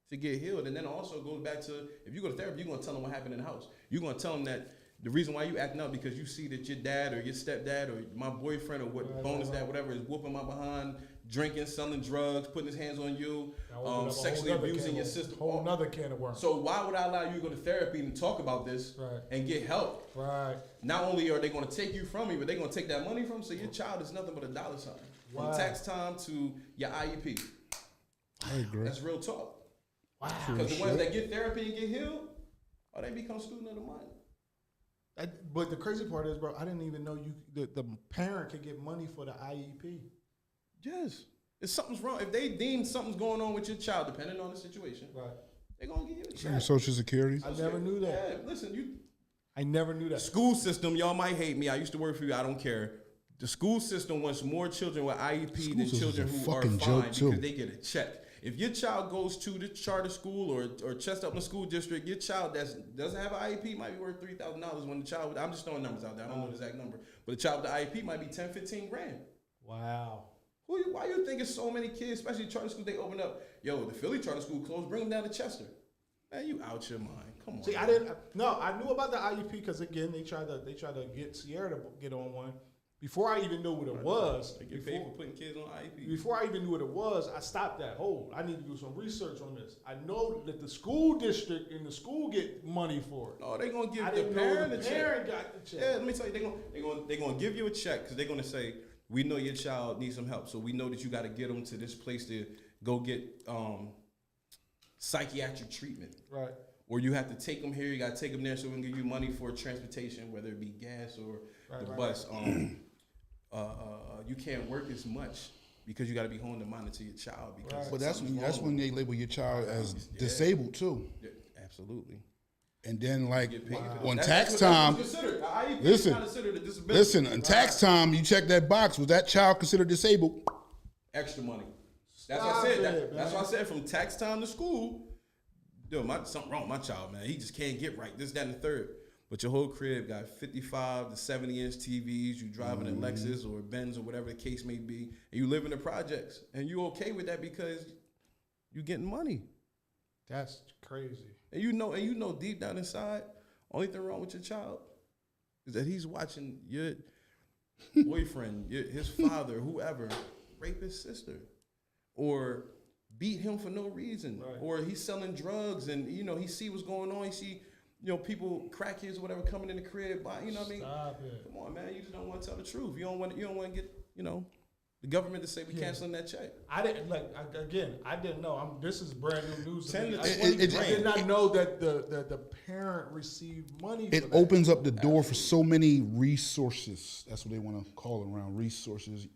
to get healed? And then also goes back to, if you go to therapy, you're gonna tell them what happened in the house. You're gonna tell them that the reason why you acting out because you see that your dad or your stepdad or my boyfriend or what bonus dad, whatever, is whooping my behind, drinking, selling drugs, putting his hands on you, sexually abusing your sister. Whole another can of worms. So why would I allow you to go to therapy and talk about this Right. and get help? Right. Not only are they going to take you from me, but they're going to take that money from you. So your child is nothing but a dollar sign. Wow. From tax time to your IEP. I agree. That's real talk. Wow. Because the ones that get therapy and get healed, they become student of the mind. But the crazy part is, bro, I didn't even know the parent could get money for the IEP. Yes. If something's wrong, if they deem something's going on with your child, depending on the situation, Right. they're going to give you a Your check. Social Security. I never knew that. Yeah, listen, I never knew that. school system, y'all might hate me. I used to work for you. I don't care. The school system wants more children with IEP than system's children a who are fucking fine joke, too. because they get a check. If your child goes to the charter school or Chestnut School District, your child that doesn't have an IEP might be worth $3,000 when the child, I'm just throwing numbers out there. I don't know the exact number. But the child with the IEP might be 10, 15 grand. Wow. Why you think it's so many kids, especially charter schools, they open up, yo, the Philly charter school closed, bring them down to Chester. Man, you out your mind. Come on. See, I didn't. No, I knew about the IEP because again, they tried to get Sierra to get on one before I even knew what it was. They get paid for putting kids on IEP. Before I even knew what it was, I stopped that. Hold, I need to do some research on this. I know that the school district and the school get money for it. Oh, they gonna give I the didn't know parent the a check. parent got the check. Yeah, let me tell you, they're gonna give you a check because they're gonna say, we know your child needs some help, so we know that you got to get them to this place to go get psychiatric treatment. Right. Or you have to take them here. You got to take them there, so we can give you money for transportation, whether it be gas or the bus. You can't work as much because you got to be home to monitor your child. Because But that's something's wrong when with they label your child as disabled too. it. Absolutely. And then like Get paid for that. on That's tax what- time, that's what's considered. The IEP is listen, not considered a disability. listen, on tax time, you check that box. Was that child considered disabled? Extra money. That's what Stop I said. it, That's man. why I said from tax time to school, dude, something wrong with my child, man. He just can't get right. This, that, and the third. But your whole crib got 55 to 70-inch TVs. You driving a Lexus or a Benz or whatever the case may be, and you live in the projects, and you okay with that because you getting money. That's crazy. And you know deep down inside, only thing wrong with your child is that he's watching your boyfriend, his father, whoever, rape his sister, or beat him for no reason, or he's selling drugs, and he see what's going on. He see people, crackheads or whatever, coming in the crib. You know what I mean? Stop it. Come on, man. You just don't want to tell the truth. You don't want to get the government to say we canceling that check. I didn't I didn't know. This is brand new news to 10 me. to I 20 did grand. not know that the parent received money. It for that. opens up the door for so many resources. That's what they want to call it around resources.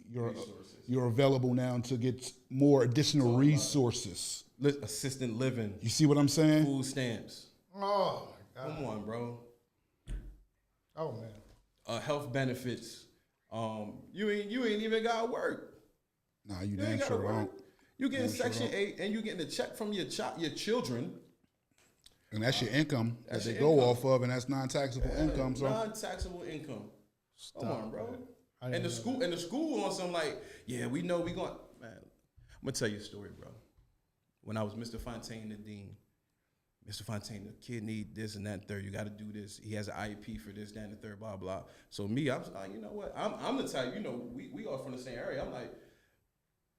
You're available now to get more additional resources. Assistant living, You see what I'm saying? food stamps. Oh my God. Come on, bro. Oh man. Health benefits. You ain't even got to work. Nah, you You damn ain't got to sure work. don't. You getting Damn sure Section don't. 8, and you getting a check from your children. And that's your income that That's they your go income. off of, and that's non-taxable income. So Non-taxable income. Come on, bro. I And didn't the know school on some like, yeah, we know we going. Man, I'm gonna tell you a story, bro. When I was Mr. Fontaine, the dean, Mr. Fontaine, the kid need this and that and third. You got to do this. He has an IEP for this, that, and the third, blah, blah. So me, I'm like, you know what? I'm the type, we all from the same area. I'm like,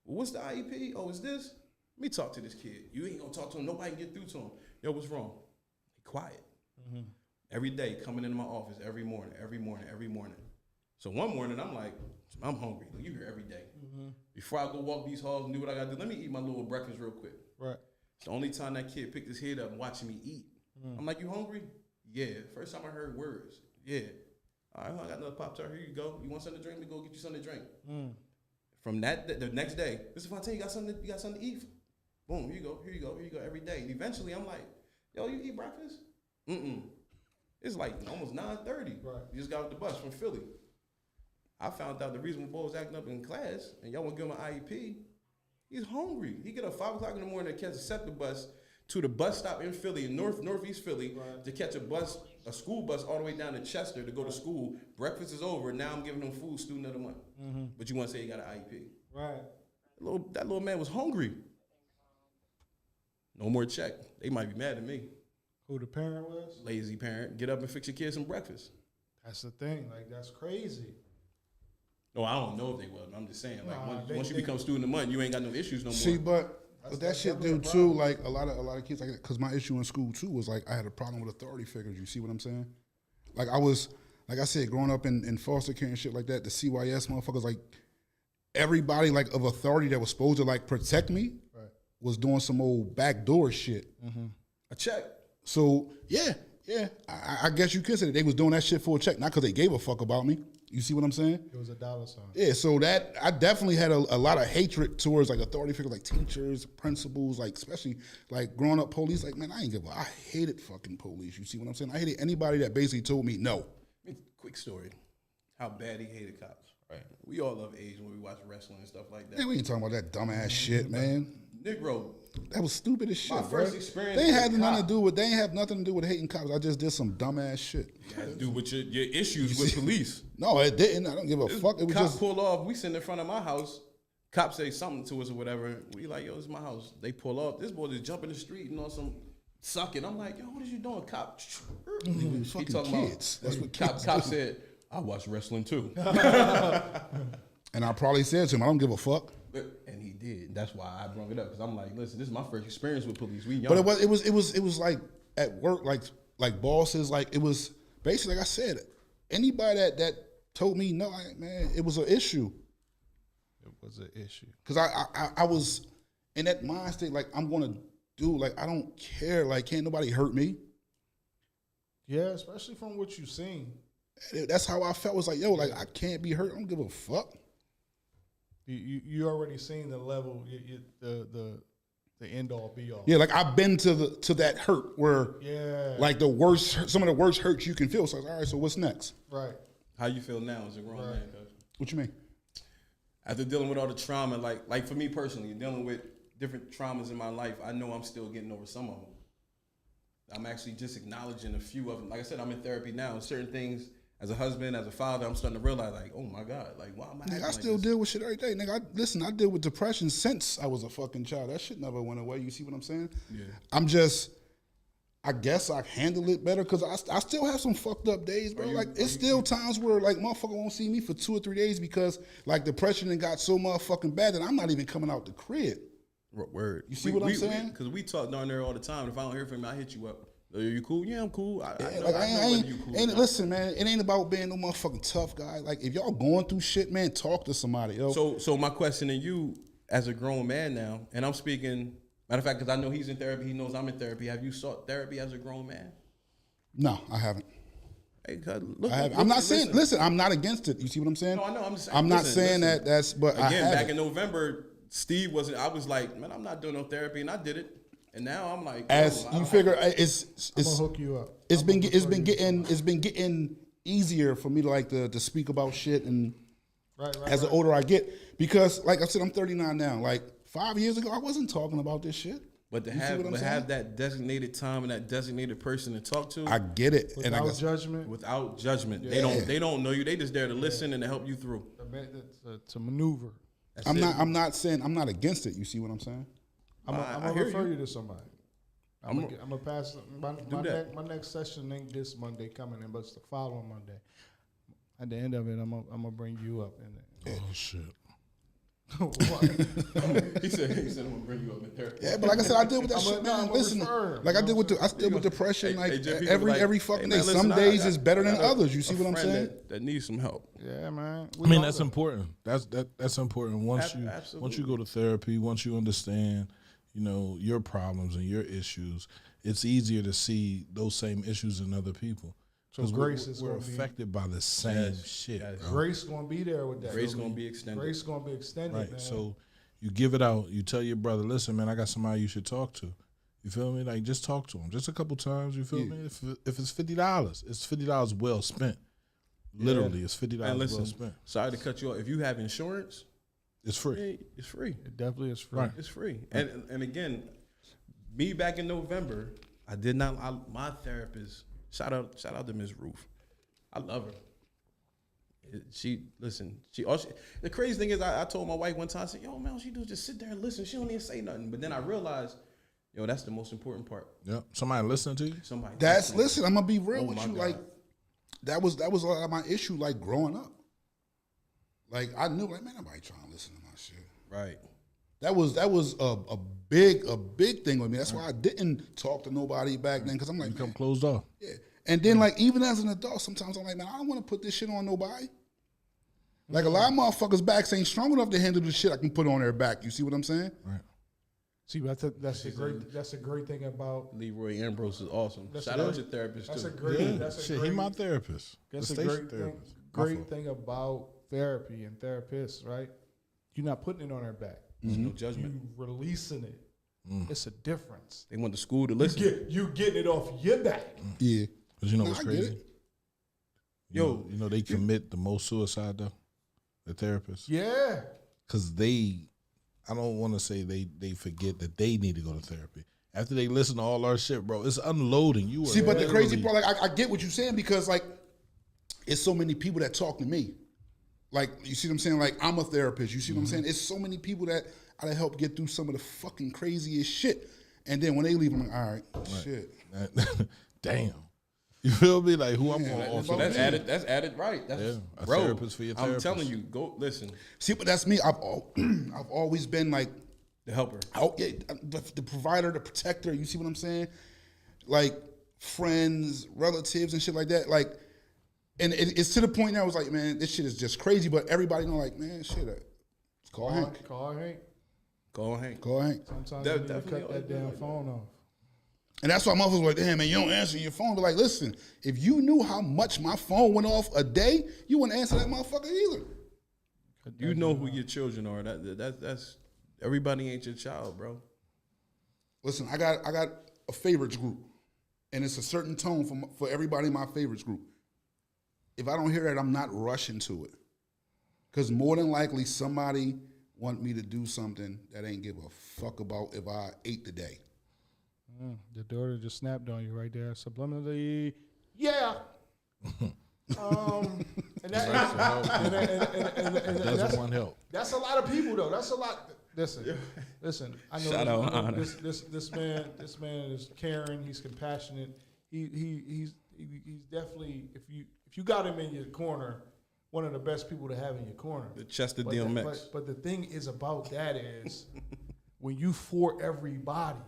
well, what's the IEP? Oh, it's this? Let me talk to this kid. You ain't gonna talk to him. Nobody can get through to him. Yo, what's wrong? He quiet. every day coming into my office every morning. So one morning I'm like, I'm hungry. You here every day. Before I go walk these halls and do what I gotta do, let me eat my little breakfast real quick. Right. It's the only time that kid picked his head up and watching me eat. I'm like, you hungry? Yeah. First time I heard words. Yeah. All right, I got another Pop-Tart. Here you go. You want something to drink? Let me go get you something to drink. From that, the next day, Mr. Fontaine, you got something to eat? Boom, here you go, every day. And eventually I'm like, yo, you eat breakfast? It's like almost 9:30. Right. You just got off the bus from Philly. I found out the reason the boy was acting up in class and y'all want to give him an IEP, he's hungry. He get up 5 o'clock in the morning to catch a SEPTA bus to the bus stop in Philly, in northeast Philly, to catch a school bus all the way down to Chester to go to school. Breakfast is over. Now I'm giving him food, student of the month. But you want to say he got an IEP. Right. That little man was hungry. No more check. They might be mad at me. Who the parent was? Lazy parent. Get up and fix your kids some breakfast. That's the thing. Like, that's crazy. No, I don't know if they will. I'm just saying, like, Nah, once you become student of the month, you ain't got no issues no more. See, but that that's shit do definitely a too. Like a lot of kids, like, because my issue in school too was like I had a problem with authority figures. You see what I'm saying? Like like I said, growing up in foster care and shit like that, the CYS motherfuckers, like everybody like of authority that was supposed to like protect me was doing some old backdoor shit. A check. So yeah, I guess you could say that they was doing that shit for a check, not because they gave a fuck about me. You see what I'm saying? It was a dollar sign. Yeah, so that I definitely had a lot of hatred towards like authority figures, like teachers, principals, like especially like growing up police. Like, man, I hated fucking police. You see what I'm saying? I hated anybody that basically told me no. Quick story. How bad he hated cops. Right. We all love age when we watch wrestling and stuff like that. Man, we ain't talking about that dumbass shit, man. Negro. That was stupid as shit. My bro. first experience They ain't with had a nothing cop. to do with. They ain't have nothing to do with hating cops. I just did some dumbass shit. You had to do with your issues with police. No, it didn't. I don't give a fuck. It was Cop just pull off. We sitting in front of my house. Cops say something to us or whatever. We like, yo, this is my house. They pull off. This boy just jump in the street and on some sucking. I'm like, yo, what is you doing, cop? he was fucking kids. That's what kids Cop do. said, I watch wrestling too. And I probably said to him, I don't give a fuck. And he did. That's why I brought it up because I'm like, listen, this is my first experience with police. We young. But it was like at work, like bosses, like it was basically like I said, anybody that told me no, man, it was an issue. It was an issue. Cause I was in that mind state, like I'm gonna do, like I don't care, like can't nobody hurt me. Yeah, especially from what you've seen. That's how I felt. Was like, yo, like I can't be hurt. I don't give a fuck. You already seen the level, the end all be all. Yeah, like I've been to that hurt where, like some of the worst hurts you can feel. So all right, so what's next? Right. How you feel now as a grown man, Coach? What you mean? After dealing with all the trauma, like for me personally, dealing with different traumas in my life, I know I'm still getting over some of them. I'm actually just acknowledging a few of them. Like I said, I'm in therapy now. Certain things, as a husband, as a father, I'm starting to realize, like, oh my God, like, why am I acting Nigga, I like still this? deal with shit every day. Nigga, I deal with depression since I was a fucking child. That shit never went away. You see what I'm saying? Yeah. I guess I handle it better because I still have some fucked up days, bro. It's still times where like motherfucker won't see me for 2 or 3 days because like depression and got so motherfucking bad that I'm not even coming out the crib. Word. You see what I'm saying? Because we talk down there all the time. If I don't hear from you, I hit you up. Are you cool? Yeah, I'm cool. I know whether you cool. Listen, man, it ain't about being no motherfucking tough guy. Like if y'all going through shit, man, talk to somebody, yo. So my question to you, as a grown man now, and I'm speaking, matter of fact, because I know he's in therapy, he knows I'm in therapy. Have you sought therapy as a grown man? No, I haven't. Hey, look, I'm not saying. Listen, I'm not against it. You see what I'm saying? No, I know. I'm just. I'm not listen. saying that. That's. But again, back in November, Steve wasn't. I was like, man, I'm not doing no therapy, and I did it. And now I'm like, as you figure, it's I'm gonna hook you up. It's been getting easier for me to like to speak about shit and as the older I get, because like I said, I'm 39 now. Like 5 years ago, I wasn't talking about this shit. But to have that designated time and that designated person to talk to, I get it. Without judgment. Without judgment, Yeah. they don't know you. They just there to listen and to help you through. To maneuver. I'm not saying I'm not against it. You see what I'm saying? I'm gonna refer you to somebody. I'm gonna pass my next session ain't this Monday coming in, but it's the following Monday. At the end of it, I'm gonna bring you up in there. Oh shit! He said I'm gonna bring you up in there. Yeah, but like I said, I deal with that I'm shit, a- man. I'm a Listen, referrer. like I deal with depression, Hey, like hey, Jim, people every like, fucking hey, day. man, Some listen, days I is better than got a- others. You see a what I'm friend saying? That needs some help. Yeah, man. I mean, that's important. That's important. Once Absolutely. once you go to therapy, once you understand, you know, your problems and your issues, it's easier to see those same issues in other people. So 'Cause grace is we're gonna be- affected by the same Yes, shit. yes. bro. Grace gonna be there with that. Grace gonna be extended. Grace gonna be extended, Right. man. So you give it out. You tell your brother, listen, man, I got somebody you should talk to. You feel me? Like, just talk to him. Just a couple times. You feel me? If it's $50, it's $50 well spent. Literally, it's $50 And well listen, spent. sorry to cut you off. If you have insurance, It's free. hey, it's free. it definitely is free. Right. It's free. And again, me back in November, I did not. My therapist. Shout out to Ms. Ruth. I love her. She the crazy thing is I told my wife one time, I said, yo, man, all she do is just sit there and listen. She don't even say nothing. But then I realized, yo, that's the most important part. Yep. Somebody listening to you? Somebody. Listen, I'm gonna be real Oh with my you. God. Like that was a lot of my issue, like growing up. Like I knew, like, man, nobody trying to listen to my shit. Right. That was a big thing with me. That's why I didn't talk to nobody back then, because I'm like, Become man, closed off. yeah. And then like even as an adult, sometimes I'm like, man, I don't want to put this shit on nobody. Like a lot of motherfuckers' backs ain't strong enough to handle the shit I can put on their back. You see what I'm saying? Right. See, that's a great thing about. Leroy Ambrose is awesome. That's Shout a out great- to therapist That's too. a great. Yeah. That's a Shit, great. he my therapist. That's The a station great thing. therapist. My Great fault. thing about therapy and therapists, right? You're not putting it on their back. No judgment. You releasing it. It's a difference. They went to school to listen. You getting it off your back. Yeah. But you know No, what's I get crazy? it. You know they commit the most suicide though, the therapists. Yeah. Because I don't want to say they forget that they need to go to therapy. After they listen to all our shit, bro, it's unloading. You are See, but the crazy literally- part, like I get what you're saying, because like it's so many people that talk to me. Like, you see what I'm saying? Like, I'm a therapist. You see what I'm saying? It's so many people that I help get through some of the fucking craziest shit. And then when they leave, I'm like, all right, shit. Damn. You feel me? Like who I'm Yeah, going to So offer? that's added. That's added right. That's Yeah, a bro. therapist for your I'm therapist. telling you, go listen. See, but that's me. I've always been like, The helper. the provider, the protector. You see what I'm saying? Like friends, relatives, and shit like that. Like, and it's to the point now. I was like, man, this shit is just crazy. But everybody know, like, man, shit. Call Hank. Call Hank. Go on, Hank. Call Hank. Sometimes That- you need to definitely cut that always been damn like that. phone off. And that's why motherfuckers were like, damn, man, you don't answer your phone. But like, listen, if you knew how much my phone went off a day, you wouldn't answer that motherfucker either. You know who your children are. That's everybody ain't your child, bro. Listen, I got a favorites group, and it's a certain tone for everybody in my favorites group. If I don't hear that, I'm not rushing to it, because more than likely somebody want me to do something that ain't give a fuck about if I ate today. The daughter just snapped on you right there, subliminally. Yeah. And Doesn't want help. that's a lot of people though. That's a lot. Listen. I know, Shout out, I know Honor. this man is caring. He's compassionate. He's definitely, if you got him in your corner, one of the best people to have in your corner. The Chester But DMX. but the thing is about that is when you for everybody,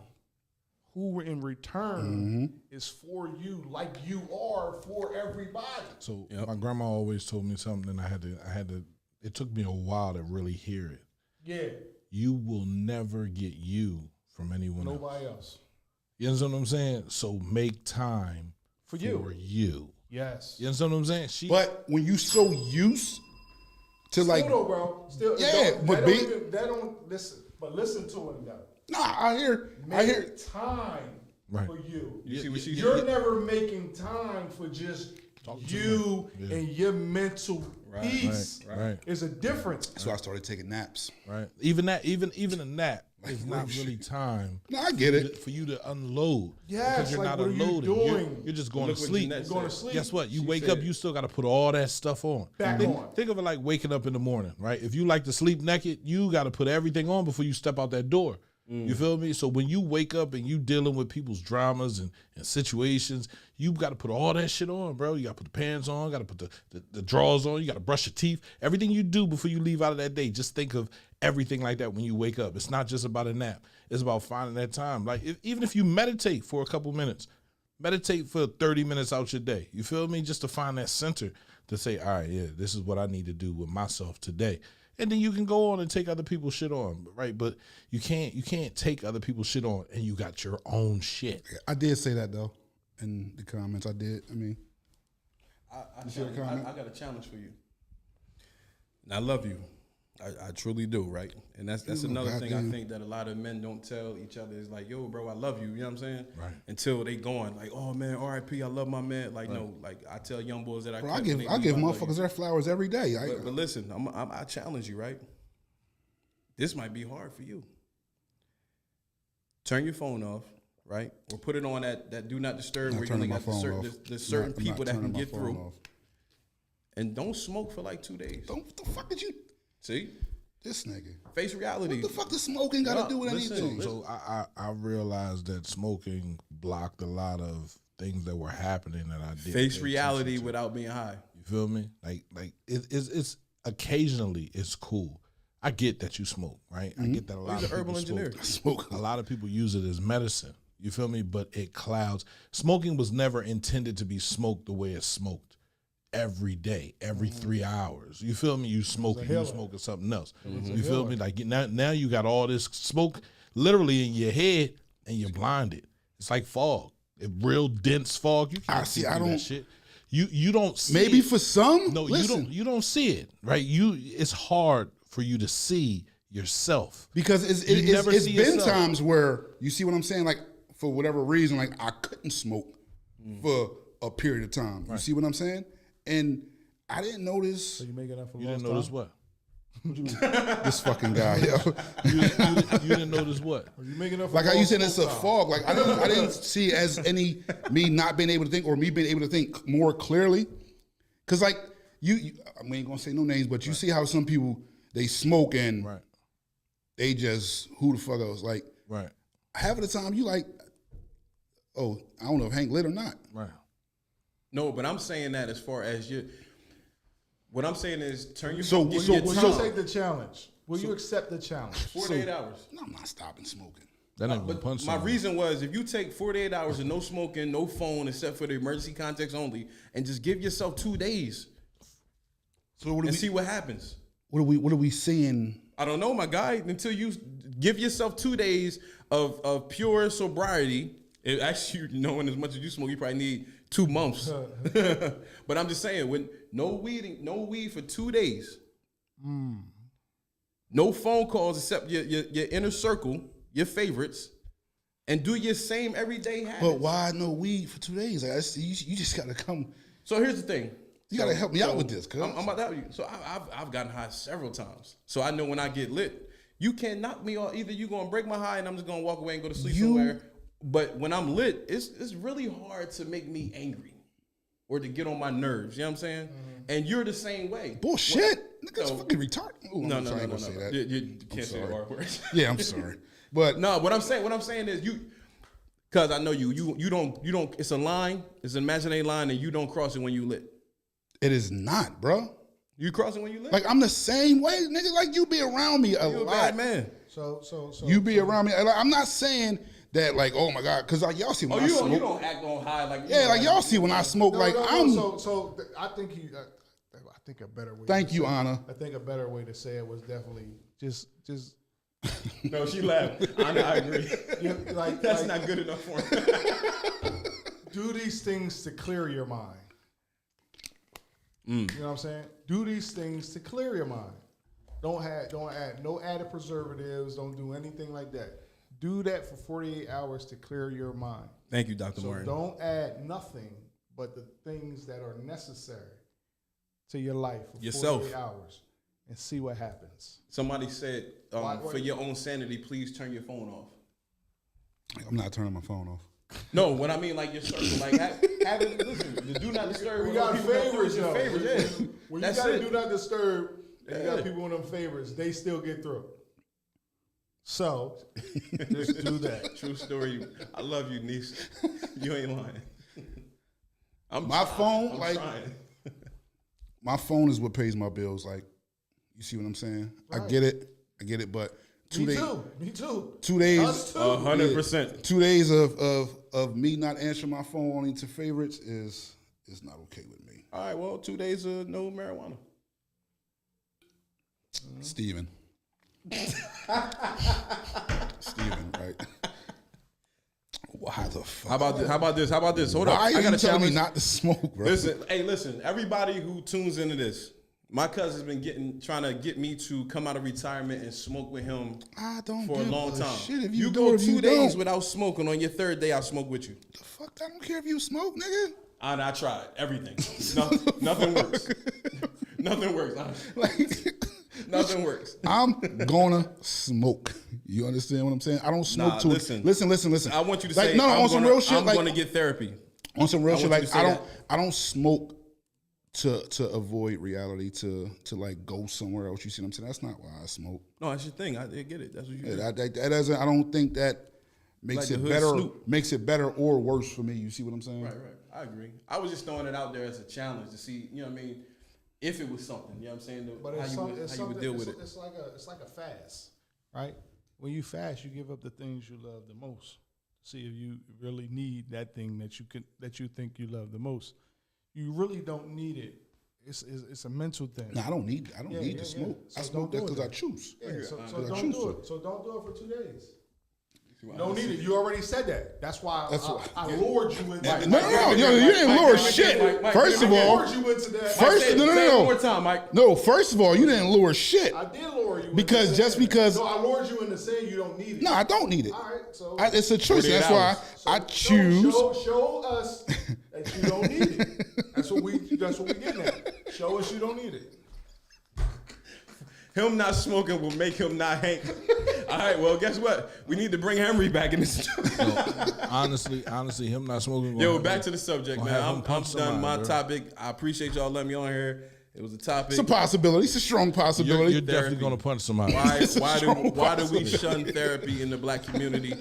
who in return is for you, like you are for everybody. So my grandma always told me something, and I had to. It took me a while to really hear it. Yeah, You will never get you from anyone else. nobody else. You understand what I'm saying? So make time For you. Yes. You understand what I'm saying? But when you so used to like, Still though, bro. Still, Yeah, but that don't listen. But listen to him though. nah, I hear. Make time Right. for you. You see what she You're did? never making time for just you and your mental peace. Right. There's a difference. That's why I started taking naps. Right. Even a nap is not really time. No, I get it. For you to unload. Yes, Because you're like, not what are you unloading. doing? You're just going Look to what sleep. Jeanette Going to said. sleep. Guess what? You She wake said- up, you still got to put all that stuff on. Back think, on. Think of it like waking up in the morning, right? If you like to sleep naked, you got to put everything on before you step out that door. You feel me? So when you wake up and you dealing with people's dramas and situations, you got to put all that shit on, bro. You got to put the pants on, got to put the drawers on, you got to brush your teeth. Everything you do before you leave out of that day, just think of everything like that when you wake up. It's not just about a nap. It's about finding that time. Like even if you meditate for a couple minutes, meditate for 30 minutes out your day. You feel me? Just to find that center to say, all right, yeah, this is what I need to do with myself today. And then you can go on and take other people's shit on, right? But you can't take other people's shit on and you got your own shit. I did say that though in the comments. I did. I mean, I got a challenge for you. And I love you. I truly do, right? And that's another thing I think that a lot of men don't tell each other is like, yo, bro, I love you. You know what I'm saying? Right. Until they going like, oh man, R.I.P. I love my man. Like no, like I tell young boys that I give motherfuckers their flowers every day. But listen, I challenge you, right? This might be hard for you. Turn your phone off, right? Or put it on that do not disturb where you only got certain people that can get through. And don't smoke for like 2 days. What the fuck did you? See? This nigga. Face reality. What the fuck does smoking got to do with anything? So I realized that smoking blocked a lot of things that were happening that I did. Face reality without being high. You feel me? Like it's occasionally it's cool. I get that you smoke, right? I get that a lot of people smoke. A lot of people use it as medicine. You feel me? But it clouds. Smoking was never intended to be smoked the way it's smoked. Every day, every 3 hours. You feel me? You smoking something else. You feel me? Like now you got all this smoke literally in your head and you're blinded. It's like fog. Real dense fog. You can't see that shit. You don't see maybe it. For some. No, listen. you don't see it, right? It's hard for you to see yourself. Because it's been times where you see what I'm saying, like for whatever reason, like I couldn't smoke for a period of time. You see what I'm saying? And I didn't notice. So you making up for You lost didn't notice time? what? This fucking guy, yo. You didn't notice what? Are you making up for Like how you lost said, it's a time? fog. Like I didn't see it as me not being able to think or me being able to think more clearly. Cause like you I ain't gonna say no names, but you see how some people they smoke and they just who the fuck else? Like half of the time you like, oh, I don't know if Hank lit or not. Right. No, but I'm saying that as far as you. What I'm saying is turn your Will you take the challenge? Will you accept the challenge? 48 hours. No, I'm not stopping smoking. That ain't gonna But punch my someone. reason was if you take 48 hours of no smoking, no phone, except for the emergency contacts only, and just give yourself 2 days So what and see what happens. What are we seeing? I don't know, my guy. Until you give yourself 2 days of pure sobriety. Actually, knowing as much as you smoke, you probably need 2 months. But I'm just saying, when no weed for 2 days, no phone calls except your inner circle, your favorites, and do your same everyday habits. But why no weed for 2 days? Like, you just gotta come. So here's the thing. You gotta help me out with this, cuz. I'm about to help you. So I've gotten high several times. So I know when I get lit, you can't knock me off. Either you gonna break my high and I'm just gonna walk away and go to sleep somewhere. But when I'm lit, it's really hard to make me angry or to get on my nerves. You know what I'm saying? And you're the same way. Bullshit. Niggas fucking retarded. Ooh, No. You can't say the R word. Yeah, I'm sorry. But no, what I'm saying is you, because I know you don't. It's a line. It's an imaginary line, and you don't cross it when you lit. it is not, bro. You cross it when you lit. Like I'm the same way, nigga. Like you be around me a you a lot, bad man. So You be around me. Like, I'm not saying that, like, oh my god, because like y'all see when I smoke. You don't act on high like. Yeah, like y'all see when I smoke. I think I think a better way. Thank you, Anna. I think a better way to say it was definitely just. No, she laughed. I agree. That's not good enough for her. Do these things to clear your mind. You know what I'm saying? Do these things to clear your mind. Don't add no added preservatives. Don't do anything like that. Do that for 48 hours to clear your mind. Thank you, Dr. So Martin. don't add nothing but the things that are necessary to your life for Yourself. 48 hours and see what happens. Somebody said, for your own sanity, please turn your phone off. I'm not turning my phone off. No, what I mean, like your circle, like have it. Listen, the do not disturb. We got favorites, your yo. favorites, yeah. When That's you gotta it. do not disturb, and you Yeah. got people in them favorites, they still get through. So just do that. True story. I love you, niece. You ain't lying. My phone, I'm like trying. my phone is what pays my bills. Like, you see what I'm saying? Right. I get it. But 2 days, Me too. 2 days, Us too. 100%. 2 days of me not answering my phone only to favorites is not okay with me. All right, well, 2 days of no marijuana. Steven. Steven, right? Why the fuck? How about this? Hold Why up. are I you got a telling me challenge. not to smoke, bro? Listen. Everybody who tunes into this, my cousin's been trying to get me to come out of retirement and smoke with him I don't for a give long a time. shit if you you go do, if 2 you days don't. without smoking. On your third day, I'll smoke with you. The fuck? I don't care if you smoke, nigga. And I tried everything. Nothing works. Nothing works. Like, Nothing works. I'm gonna smoke. You understand what I'm saying? I don't smoke Nah, to listen. Listen. I want you to like, say, no, on some real shit. I'm like, going to get therapy. on some real I shit. want you Like, to say I don't smoke to avoid reality, to like go somewhere else. You see what I'm saying? That's not why I smoke. No, that's your thing. I get it. That's what you do. That doesn't. I don't think that makes Like it the hood better. Snoop. Makes it better or worse for me. You see what I'm saying? Right. I agree. I was just throwing it out there as a challenge to see, you know what I mean, if it was something, you know what I'm saying, But how it's you would deal with it. It's like a fast, right? When you fast, you give up the things you love the most. See if you really need that thing that you think you love the most. You really don't need it. It's a mental thing. No, I don't need to smoke. I So smoke don't that do because it. I choose. Yeah, so I don't choose do to. it. So don't do it for 2 days. You don't need it. You already said that. That's why I lured you into No, you didn't lure shit. First of all, lured you into that. First, no. Say it one more time, Mike. No, first of all, you didn't lure shit. I did lure you Because into just saying because- that. No, I lured you into saying you don't need it. No, I don't need it. All right, so It's a choice. 48 That's why hours. I choose. Show us that you don't need it. That's what we getting at. Show us you don't need it. Him not smoking will make him not Hank. All right, well, guess what? We need to bring Henry back in this. Honestly, him not smoking. Yo, back to the subject, gonna man. have him I'm punch done somebody, my bro. topic. I appreciate y'all letting me on here. It was a topic. It's a possibility. It's a strong possibility. You're definitely Therapy. gonna punch somebody. Why do we shun therapy in the black community?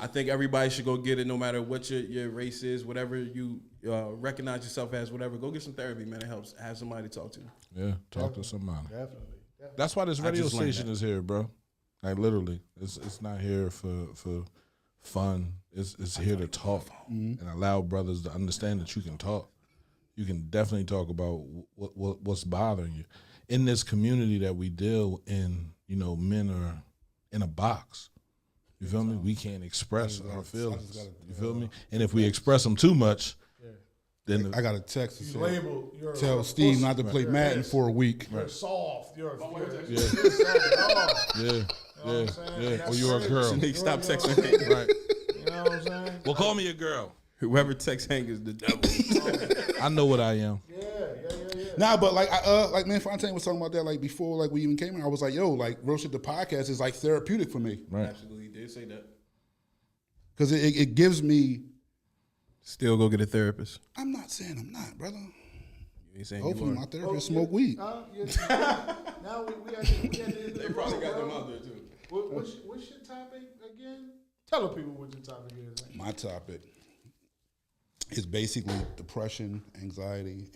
I think everybody should go get it, no matter what your race is, whatever you recognize yourself as, whatever. Go get some therapy, man. It helps. Have somebody to talk to. Yeah, talk to somebody. Definitely. That's why this radio just learned station that. is here, bro. Like literally, it's not here for fun. It's here to talk and allow brothers to understand that you can talk. You can definitely talk about what's bothering you in this community that we deal in. You know, men are in a box. You feel me? We can't express our feelings. You feel me? And if we express them too much, then I got a text to say, Label. You're tell a Steve pussy. not to play Madden for a week. You're soft. You're soft. yeah, You know what I'm saying? yeah. That's Or you're a crazy. girl, Nigga, stop You're- texting Hank. right? You know what I'm saying? Well, call me a girl. Whoever texts Hank is the devil. I know what I am. Yeah. Nah, but like like man Fontaine was talking about that like before like we even came in. I was like, yo, like Real Shit the podcast is like therapeutic for me Right. Absolutely, did say that. because it gives me. Still go get a therapist. I'm not saying I'm not, brother. You ain't saying Hopefully you my are. therapist smoke weed. Now we had to They probably got them out there too. What's your topic again? Tell the people what your topic is. Man. My topic is basically depression, anxiety,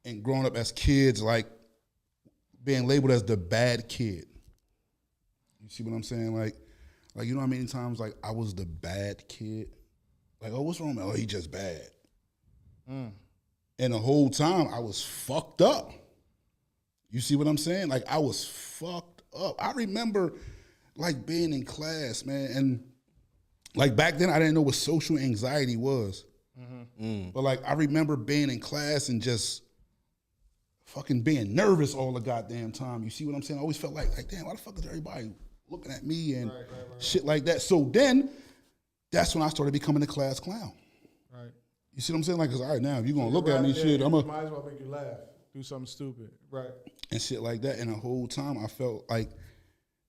and growing up as kids, like being labeled as the bad kid. You see what I'm saying? Like you know how many times like I was the bad kid? Like, oh, what's wrong, man? Oh, he just bad. And the whole time I was fucked up. You see what I'm saying? Like I was fucked up. I remember like being in class, man, and like back then I didn't know what social anxiety was. But like I remember being in class and just fucking being nervous all the goddamn time. You see what I'm saying? I always felt like damn, why the fuck is everybody looking at me and shit like that? So then that's when I started becoming a class clown. Right. You see what I'm saying? Like, 'cause all right, now if you're gonna look at me, shit, I'm a Might as well make you laugh. Do something stupid. Right. and shit like that. And the whole time I felt like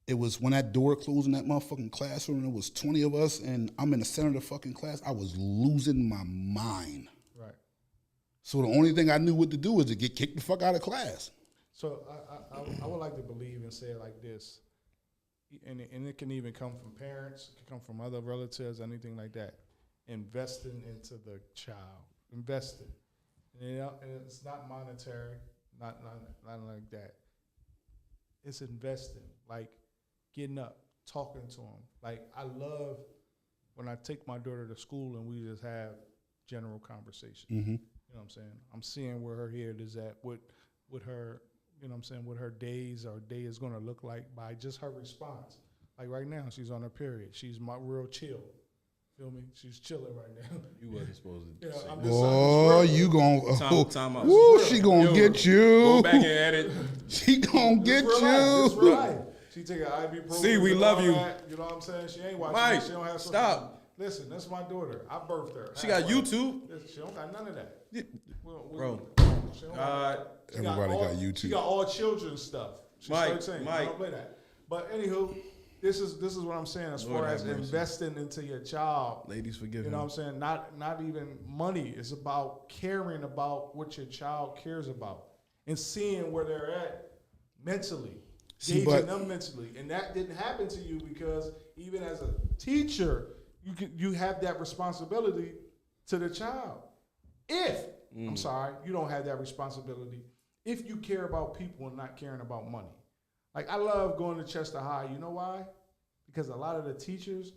it was when that door closed in that motherfucking classroom and it was 20 of us and I'm in the center of the fucking class, I was losing my mind. Right. So the only thing I knew what to do was to get kicked the fuck out of class. So I would like to believe and say it like this. and it can even come from parents, it can come from other relatives, anything like that. Investing into the child, investing. And it's not monetary, not like that. It's investing, like getting up, talking to them. Like I love when I take my daughter to school and we just have general conversation. Mm-hmm. You know what I'm saying? I'm seeing where her head is at, what her, you know what I'm saying, what her day is going to look like by just her response. Like right now, she's on her period. She's real chill. Feel me? She's chilling right now. You wasn't supposed to. Yeah, say I'm that. just Oh, you gon' Time out. Woo, she gonna get you. Go back and edit. She gonna get It's real you. life. She take an IV program. See, we and love all you. that, you know what I'm saying? She ain't watching Mike, it. She don't have stop. Listen, that's my daughter. I birthed her. She got Halfway. YouTube. She don't got none of that. Bro. She don't got that. She Everybody all- got YouTube. She got all children's stuff. She's Mike, 13. Mike. I don't play that. But anywho, this is what I'm saying as Lord far have as mercy. investing into your child. Ladies, forgive You know me. what I'm saying? Not even money. It's about caring about what your child cares about and seeing where they're at mentally, See, gauging but- them mentally. And that didn't happen to you because even as a teacher, you have that responsibility to the child. If I'm sorry, you don't have that responsibility. If you care about people and not caring about money. Like I love going to Chester High. You know why? Because a lot of the teachers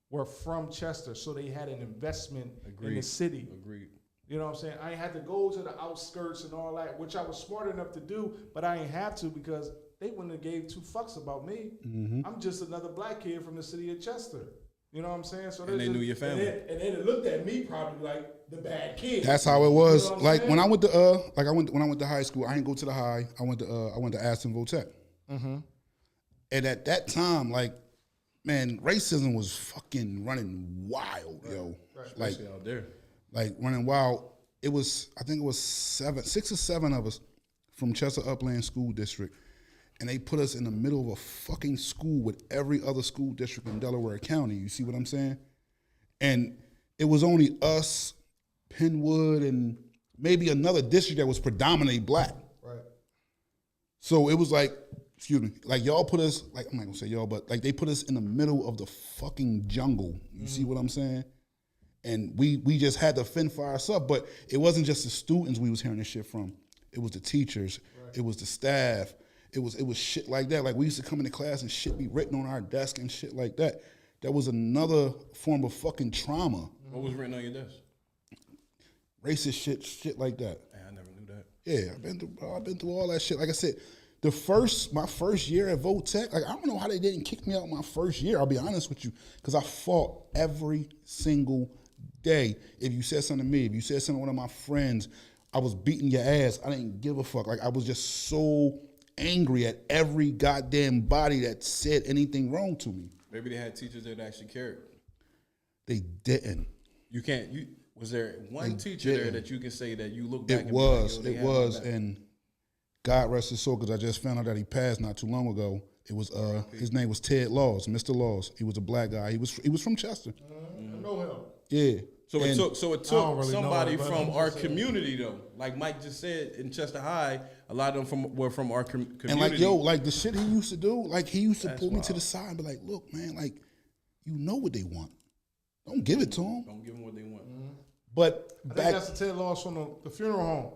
were from Chester, so they had an investment in the city. Agreed. You know what I'm saying? I ain't had to go to the outskirts and all that, which I was smart enough to do, but I ain't have to because they wouldn't have gave two fucks about me. I'm just another black kid from the city of Chester. You know what I'm saying? So And they knew your family. and they looked at me probably like the bad kid. That's how it was. You know what I'm Like saying? when I went to when I went to high school, I didn't go to the high. I went to Aston Votech. And at that time, like, man, racism was fucking running wild, yo. Like, Especially out there. like running wild. It was, I think it was 6 or 7 of us from Chester Upland School District, and they put us in the middle of a fucking school with every other school district in Delaware County. You see what I'm saying? And it was only us, Penwood, and maybe another district that was predominantly black. Right. So it was like, excuse me, like y'all put us, like I'm not gonna say y'all, but like they put us in the middle of the fucking jungle. You see what I'm saying? And we just had to fend for ourselves. But it wasn't just the students we was hearing this shit from. It was the teachers. Right. It was the staff. It was shit like that. Like we used to come into class and shit be written on our desk and shit like that. That was another form of fucking trauma. What was written on your desk? Racist shit like that. I never knew that. Yeah, I've been through all that shit. Like I said, my first year at Votech, like I don't know how they didn't kick me out my first year. I'll be honest with you, because I fought every single day. If you said something to me, if you said something to one of my friends, I was beating your ass. I didn't give a fuck. Like I was just so angry at every goddamn body that said anything wrong to me. Maybe they had teachers that actually cared. They didn't. You can't. Was there one teacher there that you can say that you look back? It and was, be like, it was, and God rest his soul, because I just found out that he passed not too long ago. It was his name was Ted Laws, Mr. Laws. He was a black guy. He was from Chester. I know him. Yeah. So And it took don't really know somebody it, but from I'm our just saying. community though. Like Mike just said, in Chester High, a lot of them were from our community. And like, yo, like the shit he used to do, like he used to pull me to the side and be like, look, man, like, you know what they want. Don't give it to them. Don't give them what they want. But I think back, that's the Ted Laws from the funeral home.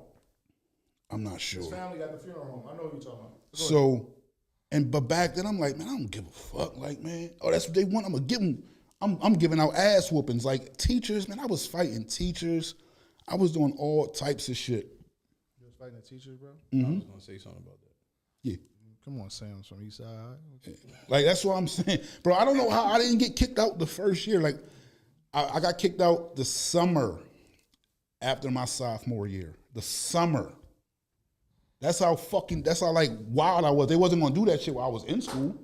I'm not His sure. family got the funeral home. I know what you're talking about. Go ahead. So, but back then I'm like, man, I don't give a fuck. Like, man, oh, that's what they want. I'm gonna give them. I'm giving out ass whoopings. Like teachers, man, I was fighting teachers. I was doing all types of shit. You was fighting the teachers, bro? I was gonna say something about that. Yeah. Come on, Sam's from East Side. Like that's what I'm saying, bro. I don't know how I didn't get kicked out the first year. Like I got kicked out the summer after my sophomore year. The summer. That's how like wild I was. They wasn't gonna do that shit while I was in school.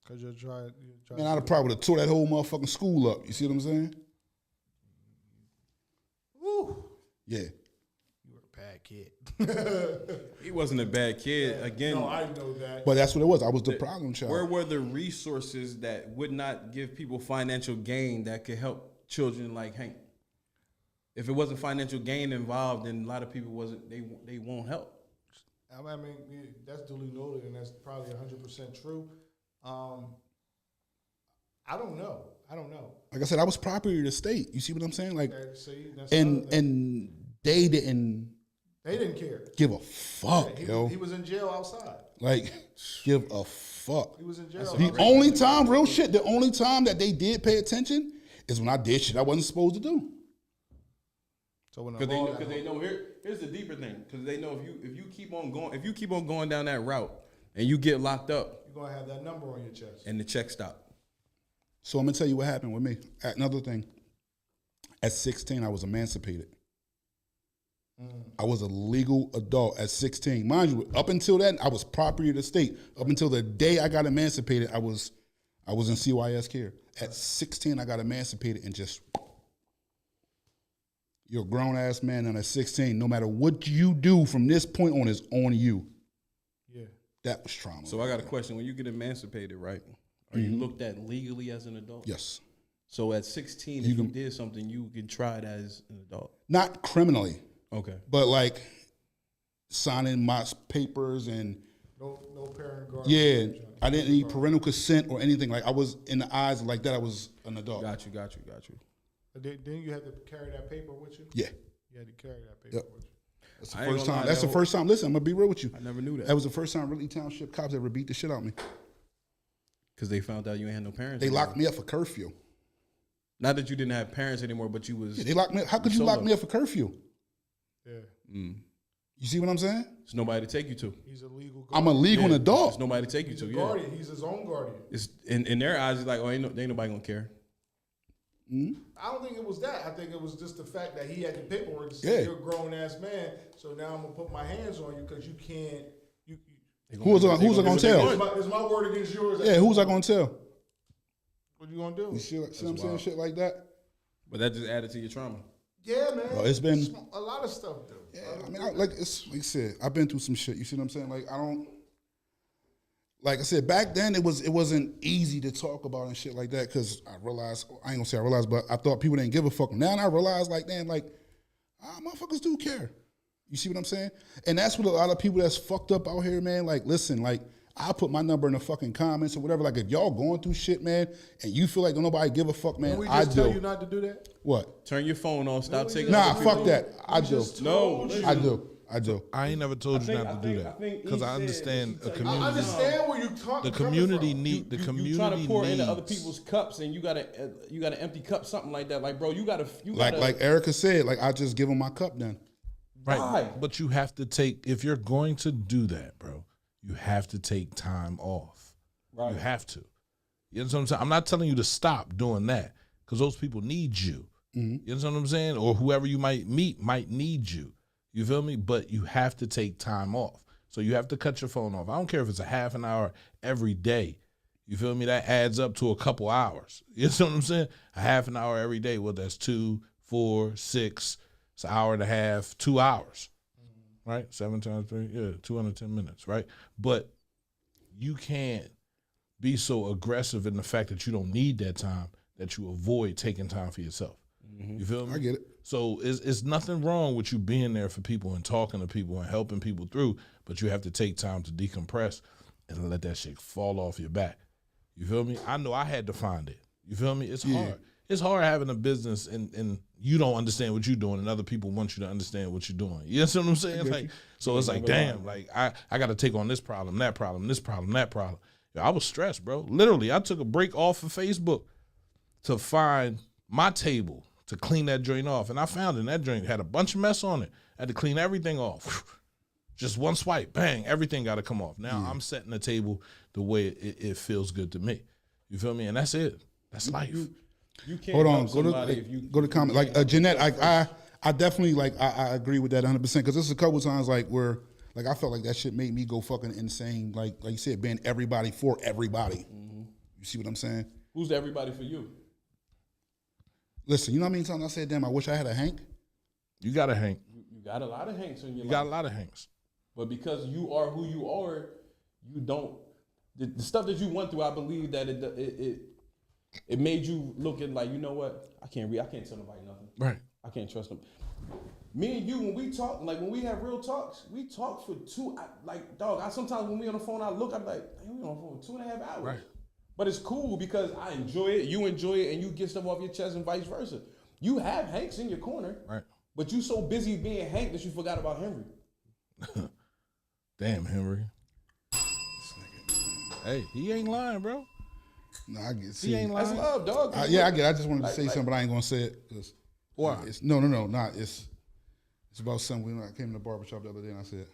Cause you're trying. Man, I'd have probably would have tore that whole motherfucking school up. You see what I'm saying? Woo. Yeah. You were a bad kid. He wasn't a bad kid. Again, No, I know that. But that's what it was. I was the problem child. where were the resources that would not give people financial gain that could help children like Hank? If it wasn't financial gain involved, then a lot of people they won't help. I mean, that's duly noted, and that's probably 100% true. I don't know. Like I said, I was property of the state. You see what I'm saying? Like, Okay, see, that's another thing. and they didn't They didn't care. give a fuck, He, yo. he was in jail outside. Like, give a fuck. He was in jail. The only time, real shit, the only time that they did pay attention is when I did shit I wasn't supposed to do. So when Because they know here's the deeper thing. Because they know if you keep on going down that route and you get locked up you're gonna have that number on your chest. and the check stop. So I'm gonna tell you what happened with me. Another thing. At 16, I was emancipated. I was a legal adult at 16. Mind you, up until then, I was property of the state. Up until the day I got emancipated, I was in CYS care. At 16, I got emancipated and just, you're a grown ass man, and at 16, no matter what you do from this point on is on you. Yeah. That was trauma. So I got a question. When you get emancipated, right? Are you looked at legally as an adult? Yes. So at 16, if you did something, you can try it as an adult. Not criminally, Okay. but like signing my papers and No parent guard. yeah, I didn't need parental consent or anything. Like I was in the eyes like that. I was an adult. Got you. Then you had to carry that paper with you. Yeah, You had to carry that paper Yep. with you. that's the I ain't first gonna time. lie, That's the that first time. Listen, I'm gonna be real with you. I never knew that. That was the first time Ridley Township cops ever beat the shit out of me. Because they found out you ain't had no parents. They anymore. locked me up for curfew. Not that you didn't have parents anymore, but you was. Yeah, they locked me up. How could you lock Solo. me up for curfew? Yeah. You see what I'm saying? There's nobody to take you to. He's a legal guardian. I'm a legal Yeah, adult. There's nobody to take you He's to. a Yeah. guardian. He's his own guardian. It's in their eyes. It's like, oh, ain't nobody gonna care. I don't think it was that. I think it was just the fact that he had the paperwork to say Yeah. you're a grown ass man. So now I'm gonna put my hands on you because you can't. Who was I gonna tell? It's my word against yours. Yeah, who's I gonna tell? What you gonna do? You see what I'm saying? Shit like that. But that just added to your trauma. Yeah, man. Bro, it's been- a lot of stuff, though. Yeah, I mean, like I said, I've been through some shit. You see what I'm saying? Like I don't. Like I said, back then it wasn't easy to talk about and shit like that because I realized, I ain't gonna say I realized, but I thought people didn't give a fuck. Now I realize, like, damn, like, motherfuckers do care. You see what I'm saying? And that's what a lot of people that's fucked up out here, man. Like, listen, like, I'll put my number in the fucking comments or whatever. Like, if y'all going through shit, man, and you feel like don't nobody give a fuck, man, Didn't we I just tell do. you not to do that? What? Turn your phone on. Stop taking. Nah, other fuck people- that. I do. No. I do. I do. I ain't never told you not to do that because I understand a I community. understand where you talking. The community need the You community trying to pour needs. into other people's cups and you gotta empty cup, something like that. Like, bro, you gotta Like Erica said, like I just give them my cup then. Right. Why? But you have to take, if you're going to do that, bro, you have to take time off. Right. You have to. You know what I'm saying? I'm not telling you to stop doing that because those people need you. You know what I'm saying? Or whoever you might meet might need you. You feel me? But you have to take time off. So you have to cut your phone off. I don't care if it's a half an hour every day. You feel me? That adds up to a couple hours. You know what I'm saying? A half an hour every day. Well, that's 2, 4, 6. It's an hour and a half, 2 hours. Right? 7 times 3. Yeah, 210 minutes. Right? But you can't be so aggressive in the fact that you don't need that time that you avoid taking time for yourself. You feel me? I get it. So it's nothing wrong with you being there for people and talking to people and helping people through, but you have to take time to decompress and let that shit fall off your back. You feel me? I know I had to find it. You feel me? It's hard. It's hard having a business and you don't understand what you're doing and other people want you to understand what you're doing. You know what I'm saying? Like, so it's like, damn, like I got to take on this problem, that problem, this problem, that problem. Yo, I was stressed, bro. Literally, I took a break off of Facebook to find my table to clean that joint off. And I found it, and that joint had a bunch of mess on it. I had to clean everything off. Just one swipe, bang, everything got to come off. Now I'm setting the table the way it feels good to me. You feel me? And that's it. That's life. You can't Hold on, help somebody if you go to comment. Like Jeanette, I definitely like I agree with that 100% because there's a couple times like where like I felt like that shit made me go fucking insane. Like you said, being everybody for everybody. You see what I'm saying? Who's everybody for you? Listen, you know what I mean? Sometimes I said, damn, I wish I had a Hank. You got a Hank. You got a lot of Hanks in your You got a life. lot of Hanks. But because you are who you are, you don't. The stuff that you went through, I believe that it made you look at like, you know what? I can't tell nobody nothing. Right. I can't trust them. Me and you, when we talk, like when we have real talks, we talk for sometimes when we on the phone, I look, I'm like, we on the phone for 2.5 hours. Right. But it's cool because I enjoy it, you enjoy it, and you get stuff off your chest and vice versa. You have Hanks in your corner, Right. but you so busy being Hank that you forgot about Henry. Damn, Henry. Hey, he ain't lying, bro. No, I get. He See, ain't That's lying. love, dog. yeah, I get. I just wanted to say something, but I ain't gonna say it. 'Cause Why? It's, no, not. It's about something. I came to the barbershop the other day and I said,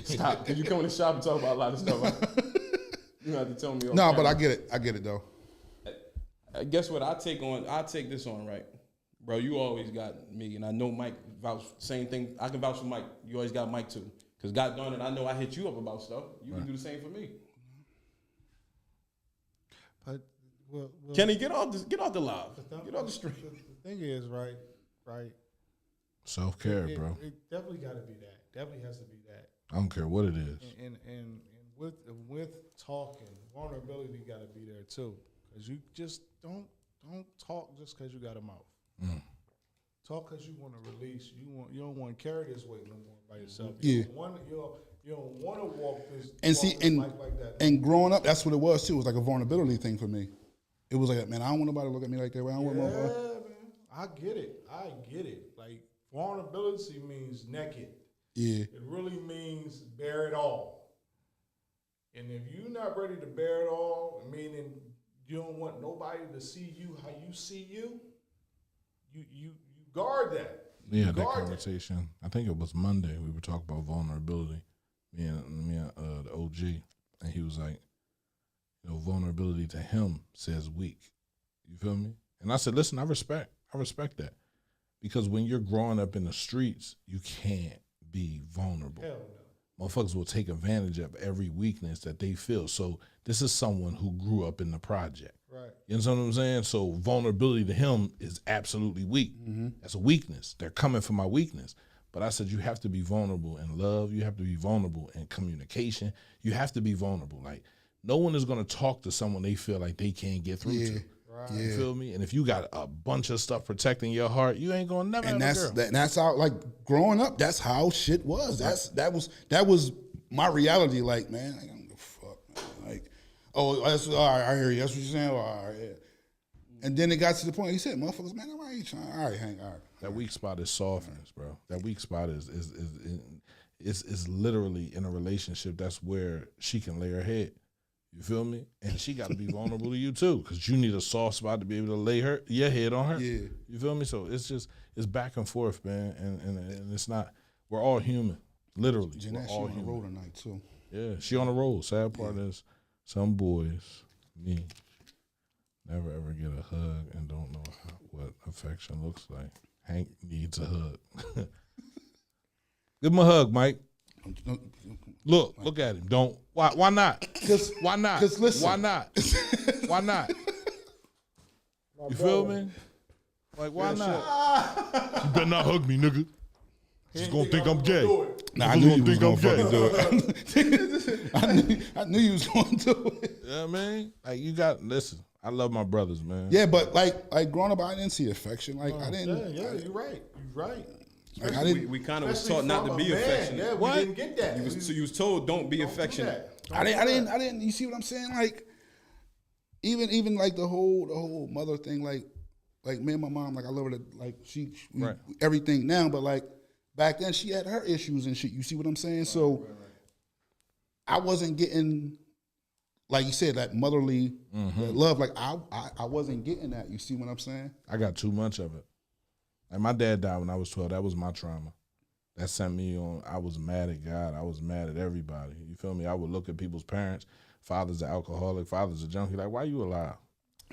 Stop. Did you come in the shop and talk about a lot of stuff? You don't have to tell me. "No, but I get it. I get it though." Guess what? I take this on, right? Bro, you always got me, and I know Mike vouch same thing. I can vouch for Mike. You always got Mike too. Because God darn it, I know I hit you up about stuff. You can do the same for me. But well, Kenny, get off the live. Get off the street. The thing is, right. Self-care, bro. It definitely got to be that. Definitely has to be that. I don't care what it is. And with talking, vulnerability got to be there too. Because you just don't talk just because you got a mouth. Talk because you want to release. You don't want to carry this weight no more by yourself. You don't want to walk this. And walk this life like that. And growing up, that's what it was too. It was like a vulnerability thing for me. It was like, man, I don't want nobody to look at me like that way. I don't want Yeah, nobody. man. I get it. Like vulnerability means naked. Yeah. It really means bear it all. And if you're not ready to bear it all, meaning you don't want nobody to see you how you see you, you guard that. We had that Guard conversation. I think it was Monday. We were talking about vulnerability. Me and the OG, and he was like, vulnerability to him says weak. You feel me? And I said, listen, I respect that, because when you're growing up in the streets, you can't be vulnerable. Hell no. Motherfuckers will take advantage of every weakness that they feel. So this is someone who grew up in the project. Right. You understand what I'm saying? So vulnerability to him is absolutely weak. That's a weakness. They're coming for my weakness. But I said you have to be vulnerable in love. You have to be vulnerable in communication. You have to be vulnerable. Like, no one is going to talk to someone they feel like they can't get through to. Right. You feel me? And if you got a bunch of stuff protecting your heart, you ain't going to never And have a girl. that's how, like, growing up, that's how shit was. That was my reality. Like, man, I don't give a fuck, man. Like, oh, that's all right. I hear you. That's what you're saying. Well, all right, yeah. And then it got to the point. He said, "Motherfuckers, man, all right, all right, Hank, all right." That weak spot is softness, bro. That weak spot is literally in a relationship. That's where she can lay her head. You feel me? And she got to be vulnerable to you too, because you need a soft spot to be able to lay your head on her. Yeah. You feel me? So it's back and forth, man. And it's not. We're all human, literally. Jeanette, We're she all on the human. road tonight too. Yeah, she on the road. Sad part is some boys, me, never ever get a hug and don't know what affection looks like. Hank needs a hug. Give him a hug, Mike. Look at him. Don't. Why not? Why not? 'cause listen. Why not? Why not? You feel me? Like, why not? You better not hug me, nigga. He's gonna think I'm gay. Nah, I knew you was Think gonna I'm fucking do it. I knew you was gonna do it. You know what I mean? Like, you got, listen, I love my brothers, man. Yeah, but like growing up, I didn't see affection. Like I didn't. Yeah, you're right. Like, I didn't. We kind of was Especially taught not to from be a man. affectionate. Yeah, What? we didn't get that. You was told don't be Don't do affectionate. that. I didn't. You see what I'm saying? Like, even like the whole mother thing. Like me and my mom. Like I love her. Like we, Right. everything now. But like back then, she had her issues and shit. You see what I'm saying? So I wasn't getting, like you said, that motherly that love. Like I wasn't getting that. You see what I'm saying? I got too much of it. Like, my dad died when I was 12. That was my trauma. That sent me on. I was mad at God. I was mad at everybody. You feel me? I would look at people's parents. Father's an alcoholic. Father's a junkie. Like, why you alive?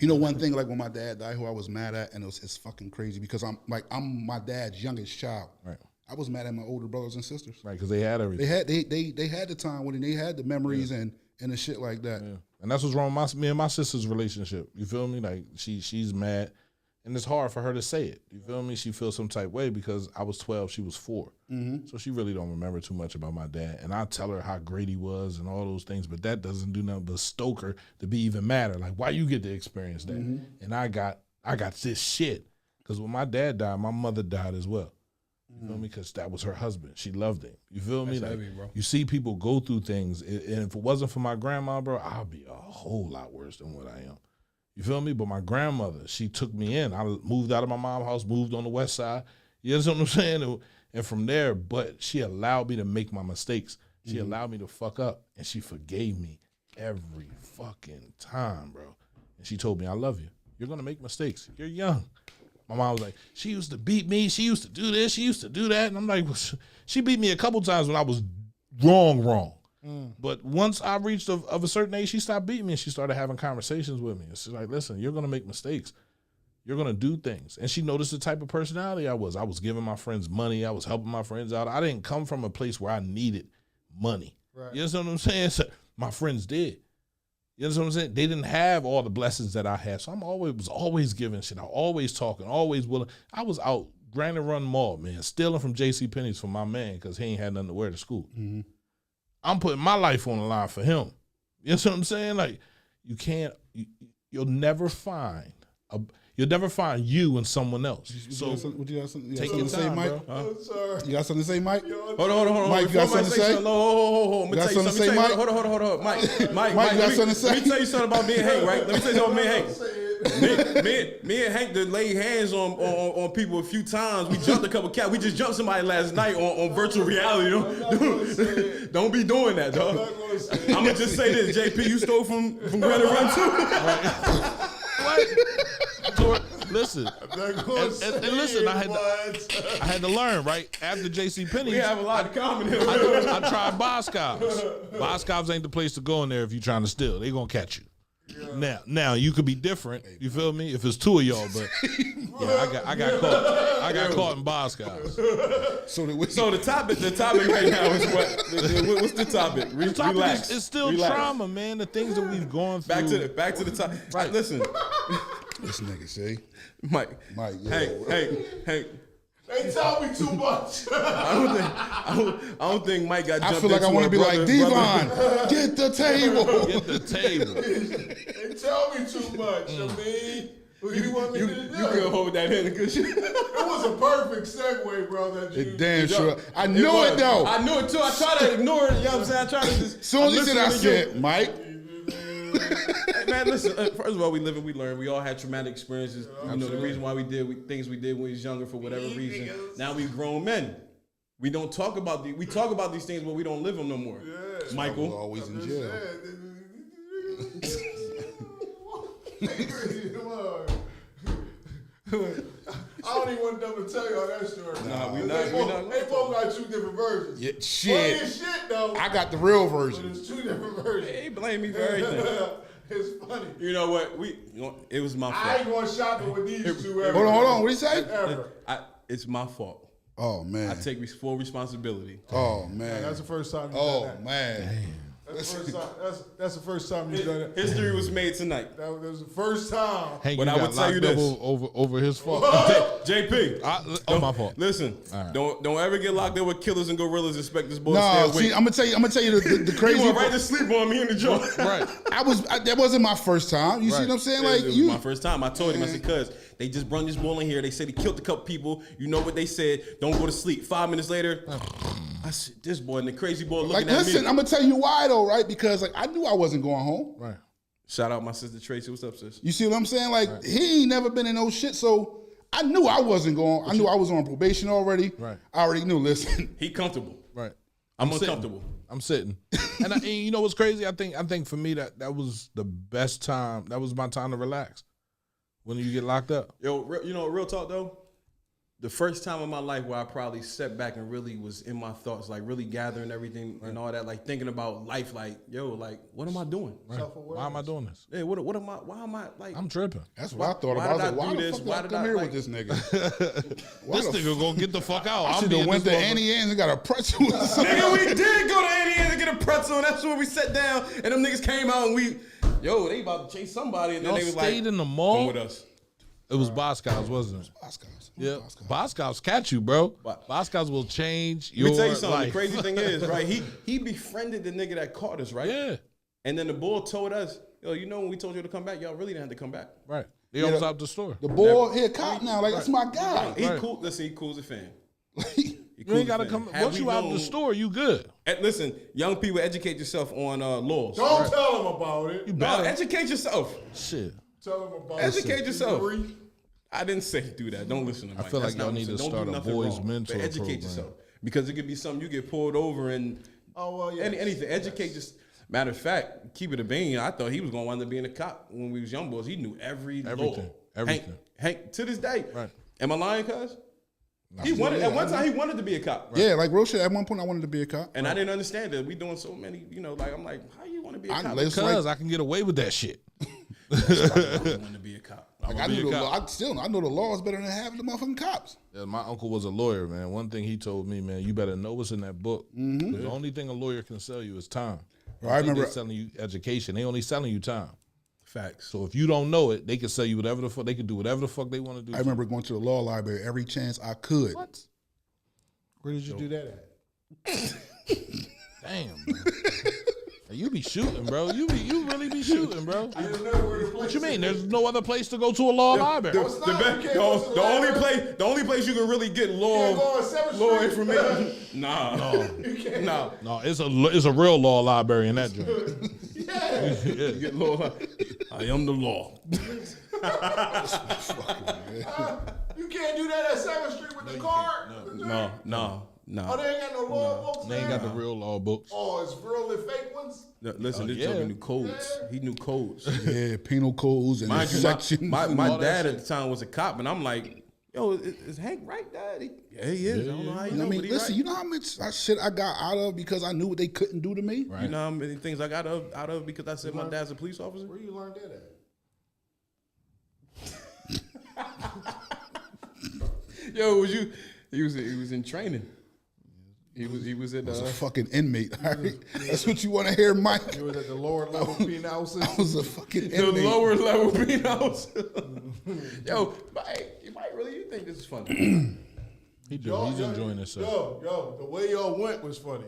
You know, one thing, like when my dad died, who I was mad at, and it's fucking crazy because I'm my dad's youngest child. Right. I was mad at my older brothers and sisters. Right, because they had everything. They had the time when they had the memories and the shit like that. Yeah. And that's what's wrong with me and my sister's relationship. You feel me? Like, she's mad. And it's hard for her to say it. You feel me? She feels some type way because I was 12, she was 4. Mm-hmm. So she really don't remember too much about my dad. And I tell her how great he was and all those things, but that doesn't do nothing but stoke her to be even madder. Like, why you get to experience that? And I got this shit. Because when my dad died, my mother died as well. You feel me? Because that was her husband. She loved him. You feel me? That's Like, heavy, bro. you see people go through things, and if it wasn't for my grandma, bro, I'd be a whole lot worse than what I am. You feel me? But my grandmother, she took me in. I moved out of my mom's house, moved on the west side. You know what I'm saying? And from there, but she allowed me to make my mistakes. She allowed me to fuck up, and she forgave me every fucking time, bro. And she told me, I love you. You're going to make mistakes. You're young. My mom was like, she used to beat me. She used to do this. She used to do that. And I'm like, well, she beat me a couple times when I was wrong. But once I reached of a certain age, she stopped beating me, and she started having conversations with me. And she's like, listen, you're going to make mistakes. You're going to do things. And she noticed the type of personality I was. I was giving my friends money. I was helping my friends out. I didn't come from a place where I needed money. Right. You know what I'm saying? So my friends did. You know what I'm saying? They didn't have all the blessings that I had. So was always giving shit. I always talking, always willing. I was out Granite Run Mall, man, stealing from JCPenney's for my man because he ain't had nothing to wear to school. Mm-hmm. I'm putting my life on the line for him. You know what I'm saying? Like, you'll never find you and someone else. So take your time, Mike. You got something to say, Mike? Hold on. Mike, you got something to say? Hold on. You got something to say, Mike? Hold on. Mike, you got something to say? Let me tell you something about me and Hank, right? Let me tell you something about me and Hank. Me and Hank done laid hands on people a few times. We jumped a couple cats. We just jumped somebody last night on virtual reality. Don't be doing that, dog. I'm going to just say this. JP, you stole from Granite Run too? What? Listen, and listen, I had to learn, right? After JCPenney's, we have a lot in common here. I tried Boscov's. Boscov's ain't the place to go in there if you're trying to steal. They gonna catch you. Yeah. Now you could be different. You feel me? If it's two of y'all, but yeah, I got caught. I got caught in Boscov's. So the topic right now is what? What's the topic? Relax. It's still trauma, man. The things that we've gone through. Back to the topic. Right. Listen. This nigga, see? Mike, yeah. Hank. They tell me too much. I don't think Mike got jumped. I feel like I want to be like, Devon, get the table. Get the table. They tell me too much. I mean, what you want me to do? You can hold that in a good shit. It was a perfect segue, bro. That you. It damn sure. I knew it though. I knew it too. I tried to ignore it. You know what I'm saying? I tried to just. As soon as you said, I said, Mike. Hey, man, listen. First of all, we live and we learn. We all had traumatic experiences. You know the reason why we did things we did when we was younger for whatever reason. Now we grown men. We don't talk about we talk about these things, but we don't live them no more. Yeah. Michael, I was always in jail. I don't even want them to tell y'all that story. Nah, we not. They both got two different versions. Yeah, shit. Funny as shit though. I got the real version. But it's two different versions. Hey, blame me for everything. It's funny. You know what? It was my fault. I ain't going shopping with these two ever. Hold on. What did he say? Ever. It's my fault. Oh man. I take full responsibility. Oh man. That's the first time you've done that. Man. That's the first time you've done that. History was made tonight. That was the first time. Hank, But you I got would tell you locked this. up over his fault. JP. My fault. Listen, right. don't ever get locked up with killers and gorillas. Expect this boy to No, stay awake. see, I'm gonna tell you the crazy. You went right to sleep on me in the joint. Right. That wasn't my first time. You see what I'm saying? Like It was my first time. I told him, I said, cuz they just brung this boy in here. They said he killed a couple people. You know what they said. Don't go to sleep. 5 minutes later, I said, this boy and the crazy boy looking like, at me. listen, I'm gonna tell you why though, right? Because like I knew I wasn't going home. Right. Shout out my sister Tracy. What's up, sis? You see what I'm saying? Like he ain't never been in no shit, so I knew I wasn't going. I knew I was on probation already. Right. I already knew. Listen, He comfortable. Right. I'm sitting. uncomfortable. I'm sitting. And you know what's crazy? I think for me that was the best time. That was my time to relax. When you get locked up. Yo, real talk though. The first time in my life where I probably sat back and really was in my thoughts, like really gathering everything and all that, like thinking about life, like, yo, like, what am I doing? Right. Why am I doing this? Hey, what am I? Why am I like? I'm tripping. that's what I thought about. I was like, why the fuck did I come here with this nigga? This nigga gonna get the fuck out. I should have went to Annie Ann's and got a pretzel. Nigga, we did go to Annie Ann's and get a pretzel, and that's when we sat down, and them niggas came out and they about to chase somebody, and then Y'all they was like, stayed in the mall? come with us. It was Boscov's, wasn't it? Boscov's. Yeah. Boscov's catch you, bro. Boscov's will change your Let me tell you something. life. The crazy thing is, right? He befriended the nigga that caught us, right? Yeah. And then the bull told us, yo, you know when we told you to come back, y'all really didn't have to come back. Right. They almost out the store. The boy, he a cop now. Like that's my guy. He cool. Listen, he cool as a fan. You ain't gotta come. Had Once we you out the known- store, you good. Listen, young people, educate yourself on laws. Don't tell them about it. You No, better. educate yourself. Shit. Tell them about Educate it. yourself. Agree? I didn't say do that. Don't listen to Mike. I feel That's like not y'all what need I'm to saying. Don't start do a nothing boys wrong, mentor but educate program. yourself because it could be something you get pulled over and Oh, well, yeah. anything. Educate just. Matter of fact, keep it a bean. I thought he was going to wind up being a cop when we was young boys. He knew every law. Everything. Hank, to this day. Right. Am I lying, cuz? He Yeah, wanted yeah, at one I time he wanted to be a cop. Yeah, like real shit. At one point, I wanted to be a cop. And I didn't understand that. We doing so many, like I'm like, how you want to be a I- cop? let's- Because I can get away with that shit. I want to be a cop. Like, I knew the law. I know the law is better than having the motherfucking cops. Yeah, my uncle was a lawyer, man. One thing he told me, man, you better know what's in that book. The only thing a lawyer can sell you is time. I remember- they're selling you education. They only selling you time. Facts. So if you don't know it, they can sell you whatever the fuck. They can do whatever the fuck they want to do. I remember going to the law library every chance I could. What? Where did you do that at? Damn. Bro. Hey, you be shooting, bro. You really be shooting, bro. What you mean? There's no other place to go to a law library. The only place you can really get law information. Nah. No, it's a real law library in that joint. You get law. I am the law. You can't do that at 7th Street with the card? No. Oh, they ain't got no law books They ain't there? got the real law books. Oh, it's real and fake ones? Listen, this joker knew codes. He knew codes. Yeah, penal codes and Mind you, sections. my and all that dad shit. at the time was a cop, and I'm like, yo, is Hank right, Dad? Yeah, he is. I don't know how you know, I mean, but he listen, right. you know how much shit I got out of because I knew what they couldn't do to me? You know how many things I got out of because I said my dad's a police officer? Where you learned that at? Yo, was you? He was in training. He was at I was a fucking inmate. All right? That's what you want to hear, Mike. You was at the lower level penal system? I was a fucking the inmate. lower level penals. Yo, Mike, really, you think this is funny? He do. He's enjoying himself. Yo, the way y'all went was funny.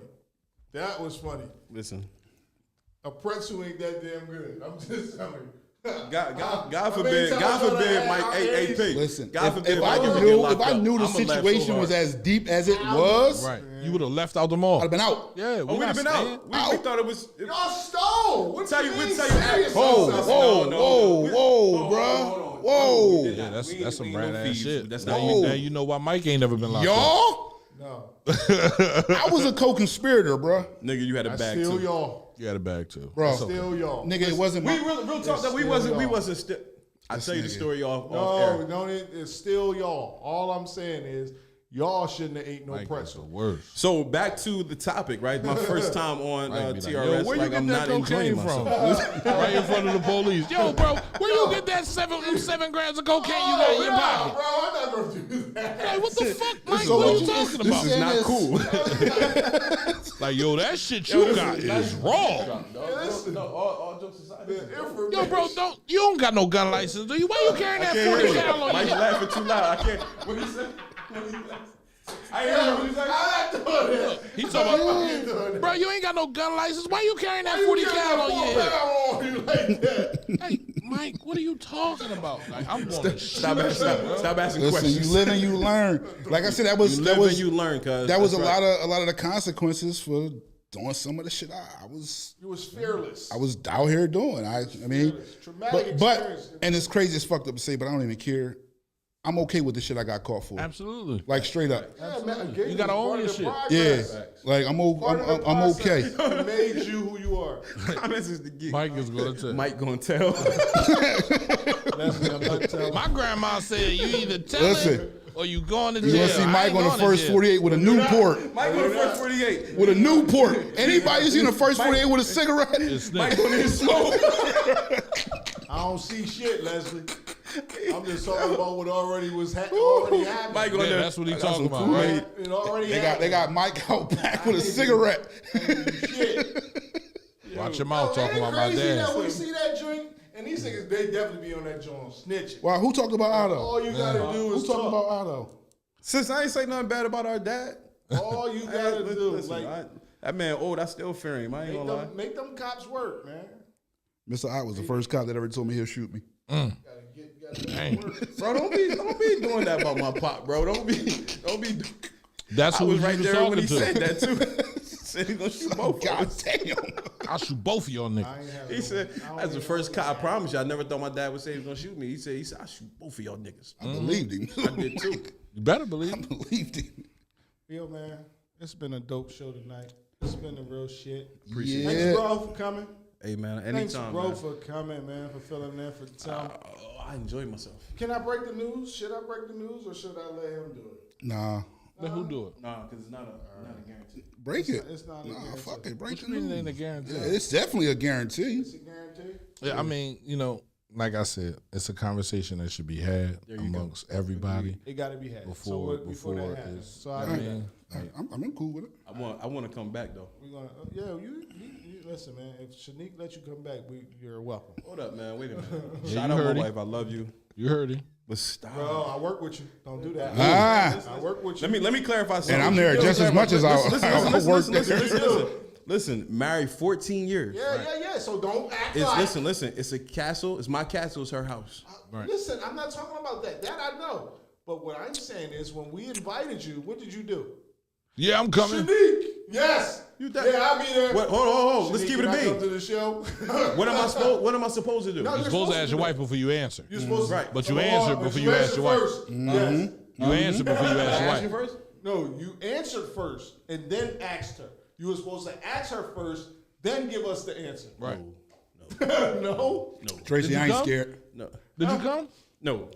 That was funny. Listen, A pretzel ain't that damn good. I'm just telling you. God forbid, Mike, AP. Listen, God forbid, if Mike I ever get knew locked the up, I'ma laugh so situation was hard. as deep as it was, Right. You would have left out the mall. I'd have been out. Yeah, Oh, we'd have been out. We thought it was. Y'all stole. What Tell you you, mean? we tell Serious? you. Whoa, bro. Yeah, that's some rat ass shit. That's now, not now you know why Mike ain't never been locked up. Y'all? No. I was a co-conspirator, bro. Nigga, you had a I bag still too. y'all. You had a bag too. Bro, Still y'all. nigga, it wasn't We my... real talk that we still wasn't still. I tell you the story off air. No, it's still y'all. All I'm saying is y'all shouldn't have ate no Mike is the pretzel. worst. So back to the topic, right? My first time on Mike be like, TRS, yo, where you like get I'm that not enjoying cocaine from? myself. Right in front of the police. Yo, bro, where you get that 7 grams of cocaine you got in your pocket? Bro, I'm not gonna do that. Hey, what the fuck, Mike? So What are what you you- talking this about? It's not cool. Like, yo, that shit you got is wrong. No, all jokes aside. Yo, bro, you don't got no gun license, do you? Why you carrying that 40 cal on Mike's you? laughing too loud. I can't. What he say? I ain't hear what he said. He talking about, bro, you ain't got no gun license. Why you carrying that 40 cal on your head? Hey, Mike, what are you talking about? Like, I'm going to Stop asking Listen, questions. you live and you learn. Like I said, that You was live and you learn, cuz. that was a That's right. lot of the consequences for doing some of the shit I was You was fearless. out here doing. I mean, Traumatic but experience. and it's crazy as fucked up to say, but I don't even care. I'm okay with the shit I got caught for. Absolutely. Like straight up. Yeah, man, You gotta own your shit. Yeah. Like I'm okay. It made you who you are. Comments is the geek. Mike is going to tell. Mike gonna tell. Leslie, I'm not telling. My grandma said you either tell Listen. it or you going to jail. You gonna see I Mike ain't on the going to first jail. 48 with a Newport. Mike on the first 48. With a Newport. Anybody seen the first 48 with a cigarette? It's Mike nigga. gonna need smoke. I don't see shit, Leslie. I'm just talking about what already happened. Mike gonna Yeah, that's what he talking about, right? It already They happened. got Mike out back with a cigarette. Shit. Watch your mouth talking Ain't it about my crazy dad. that we see that joint, and these niggas, they definitely be on that joint snitching. Wow, who talked about Otto? All you gotta do Who is talking talk. about Otto? Since I ain't say nothing bad about our dad. All you gotta do, Listen, like, that man old. I still fear him. I ain't gonna lie. make them cops work, man. Mr. Ott was the first cop that ever told me he'll shoot me. Gotta get Dang. Bro, don't be doing that about my pop, bro. Don't be. That's I who was you right was there talking when he to. said that too. He said he's gonna shoot both of God us. damn. I'll shoot both of y'all niggas. I ain't having He said, I don't "That's the even first know cop. I promise you, I never thought my dad would say he was gonna shoot me." He said, "I shoot both of y'all niggas." I believed him. I did too. You better believe I it. believed him. Yo, man, it's been a dope show tonight. It's been the real shit. Appreciate Thanks, it. bro, for coming. Hey man, Thanks, anytime, bro, man. for coming, man, for filling in for time. I enjoy myself. Can I break the news? Should I break the news or should I let him do it? Nah. Then who do it? Nah, because it's not a guarantee. Break it. It's not a Nah, guarantee. fuck it. Break What the you mean it news. ain't a guarantee? Yeah, it's definitely a guarantee. It's a guarantee. Yeah, I mean, you know, like I said, it's a conversation that should be had amongst everybody. It got to be had. Before before that happens. it's- So I I mean, I'm cool with it. I want to come back though. we're gonna. You listen, man. If Shanique let you come back, you're welcome. Hold up, man. Wait a minute. Yeah, Shout you out heard my him. wife. I love you. you heard him. But stop. Bro, I work with you. Don't do that. Ah. I work with you. Let me clarify something. And I'm there just as much as I work there. Listen, married 14 years. Yeah. So don't act It's like. listen. It's a castle. It's my castle. It's her house. Listen, I'm not talking about that. That I know. But what I'm saying is, when we invited you, what did you do? Yeah, I'm coming. Shanique, yes. I'll be there. What? Hold. Let's Shanique, keep it can a I come bean. to the show? What am I supposed to do? No, You're supposed to ask your wife before you answer. You're supposed to. Right. But you Come answered on, before but you asked your wife. first. Yes. You answered before you asked your Ask you wife. first. No, you answered first and then asked her. You were supposed to ask her first, then give us the answer. Right. No. Tracy, I ain't come? scared. No. Did you come? No.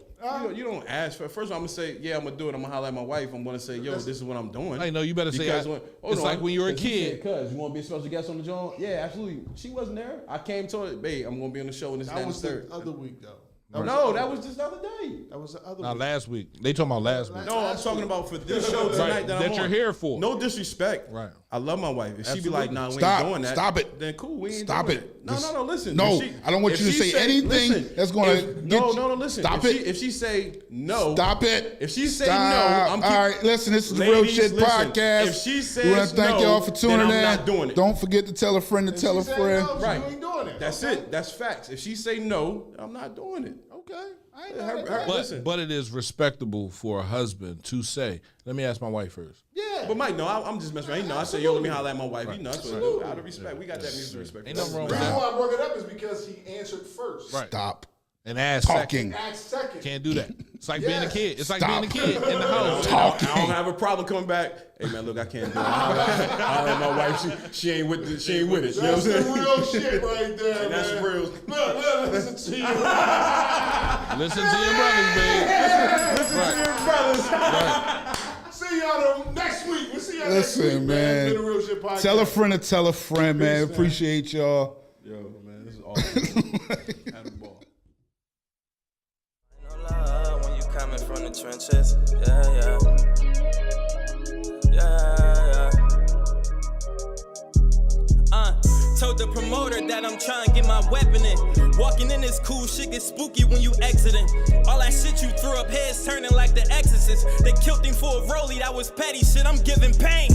You don't ask. First of all, I'm going to say, yeah, I'm going to do it. I'm going to holler at my wife. I'm going to say, yo, this is what I'm doing. Hey, no, you better say. Because It's like when you were a 'Cause he kid. said, Cuz, you want to be a special guest on the joint? Yeah, absolutely. She wasn't there. I came to her, babe, I'm going to be on the show and this, That that, and was the the third. other week, though. No, that was just the other day. That was the other Not week. last week. They talking about last week. No, I'm talking about for this show tonight that I'm That you're on. here for. No disrespect. Right. I love my wife. If she be like, nah, we Stop. ain't doing that. Stop it. Then cool, we ain't Stop doing it. No, Just- listen. No, If she- I don't want if you to she say anything that's gonna if- get- No, listen. Stop if it. If she say no. Stop it. If she say Stop. no, I'm all right. Listen, this is the Real Ladies, Shit listen. podcast. If she we want says to thank no, y'all for tuning then I'm in. not doing it. Don't forget to tell a friend to If tell she a said friend. no, Right. You ain't doing it. That's Okay. it. That's facts. If she say no, I'm not doing it. Okay. I ain't mad at that. Listen. But it is respectable for a husband to say, let me ask my wife first. Yeah. But Mike, no, I'm just messing around. He know I say, yo, let me holler at my wife. He know that's what I do. Out of respect. We got that mutual respect. Ain't nothing wrong The with reason that. why I brought it up is because he answered first. Right. Stop And ask talking. second. Asked second. Can't do that. It's like being a Yes. kid. It's like Stop. being a kid in the house. I don't have a problem coming back. Hey man, look, I can't do it. I let my wife. She ain't with it. You know what I'm That's the saying? real shit right there, man. That's real. Look, listen to you. Listen to your brothers, babe. Listen to your brothers. See y'all next week. We'll see y'all next Listen, week, man. It's been a Real Shit podcast. Tell a friend to tell a friend, man. Peace, man. Appreciate y'all. Yo, man, this is awesome. Had a ball. No love when you coming from the trenches. Yeah. Told the promoter that I'm trying to get my weapon in. Walking in this cool shit get spooky when you exiting. All that shit you threw up, heads turning like the Exorcist. They killed him for a rollie, that was petty shit. I'm giving pain.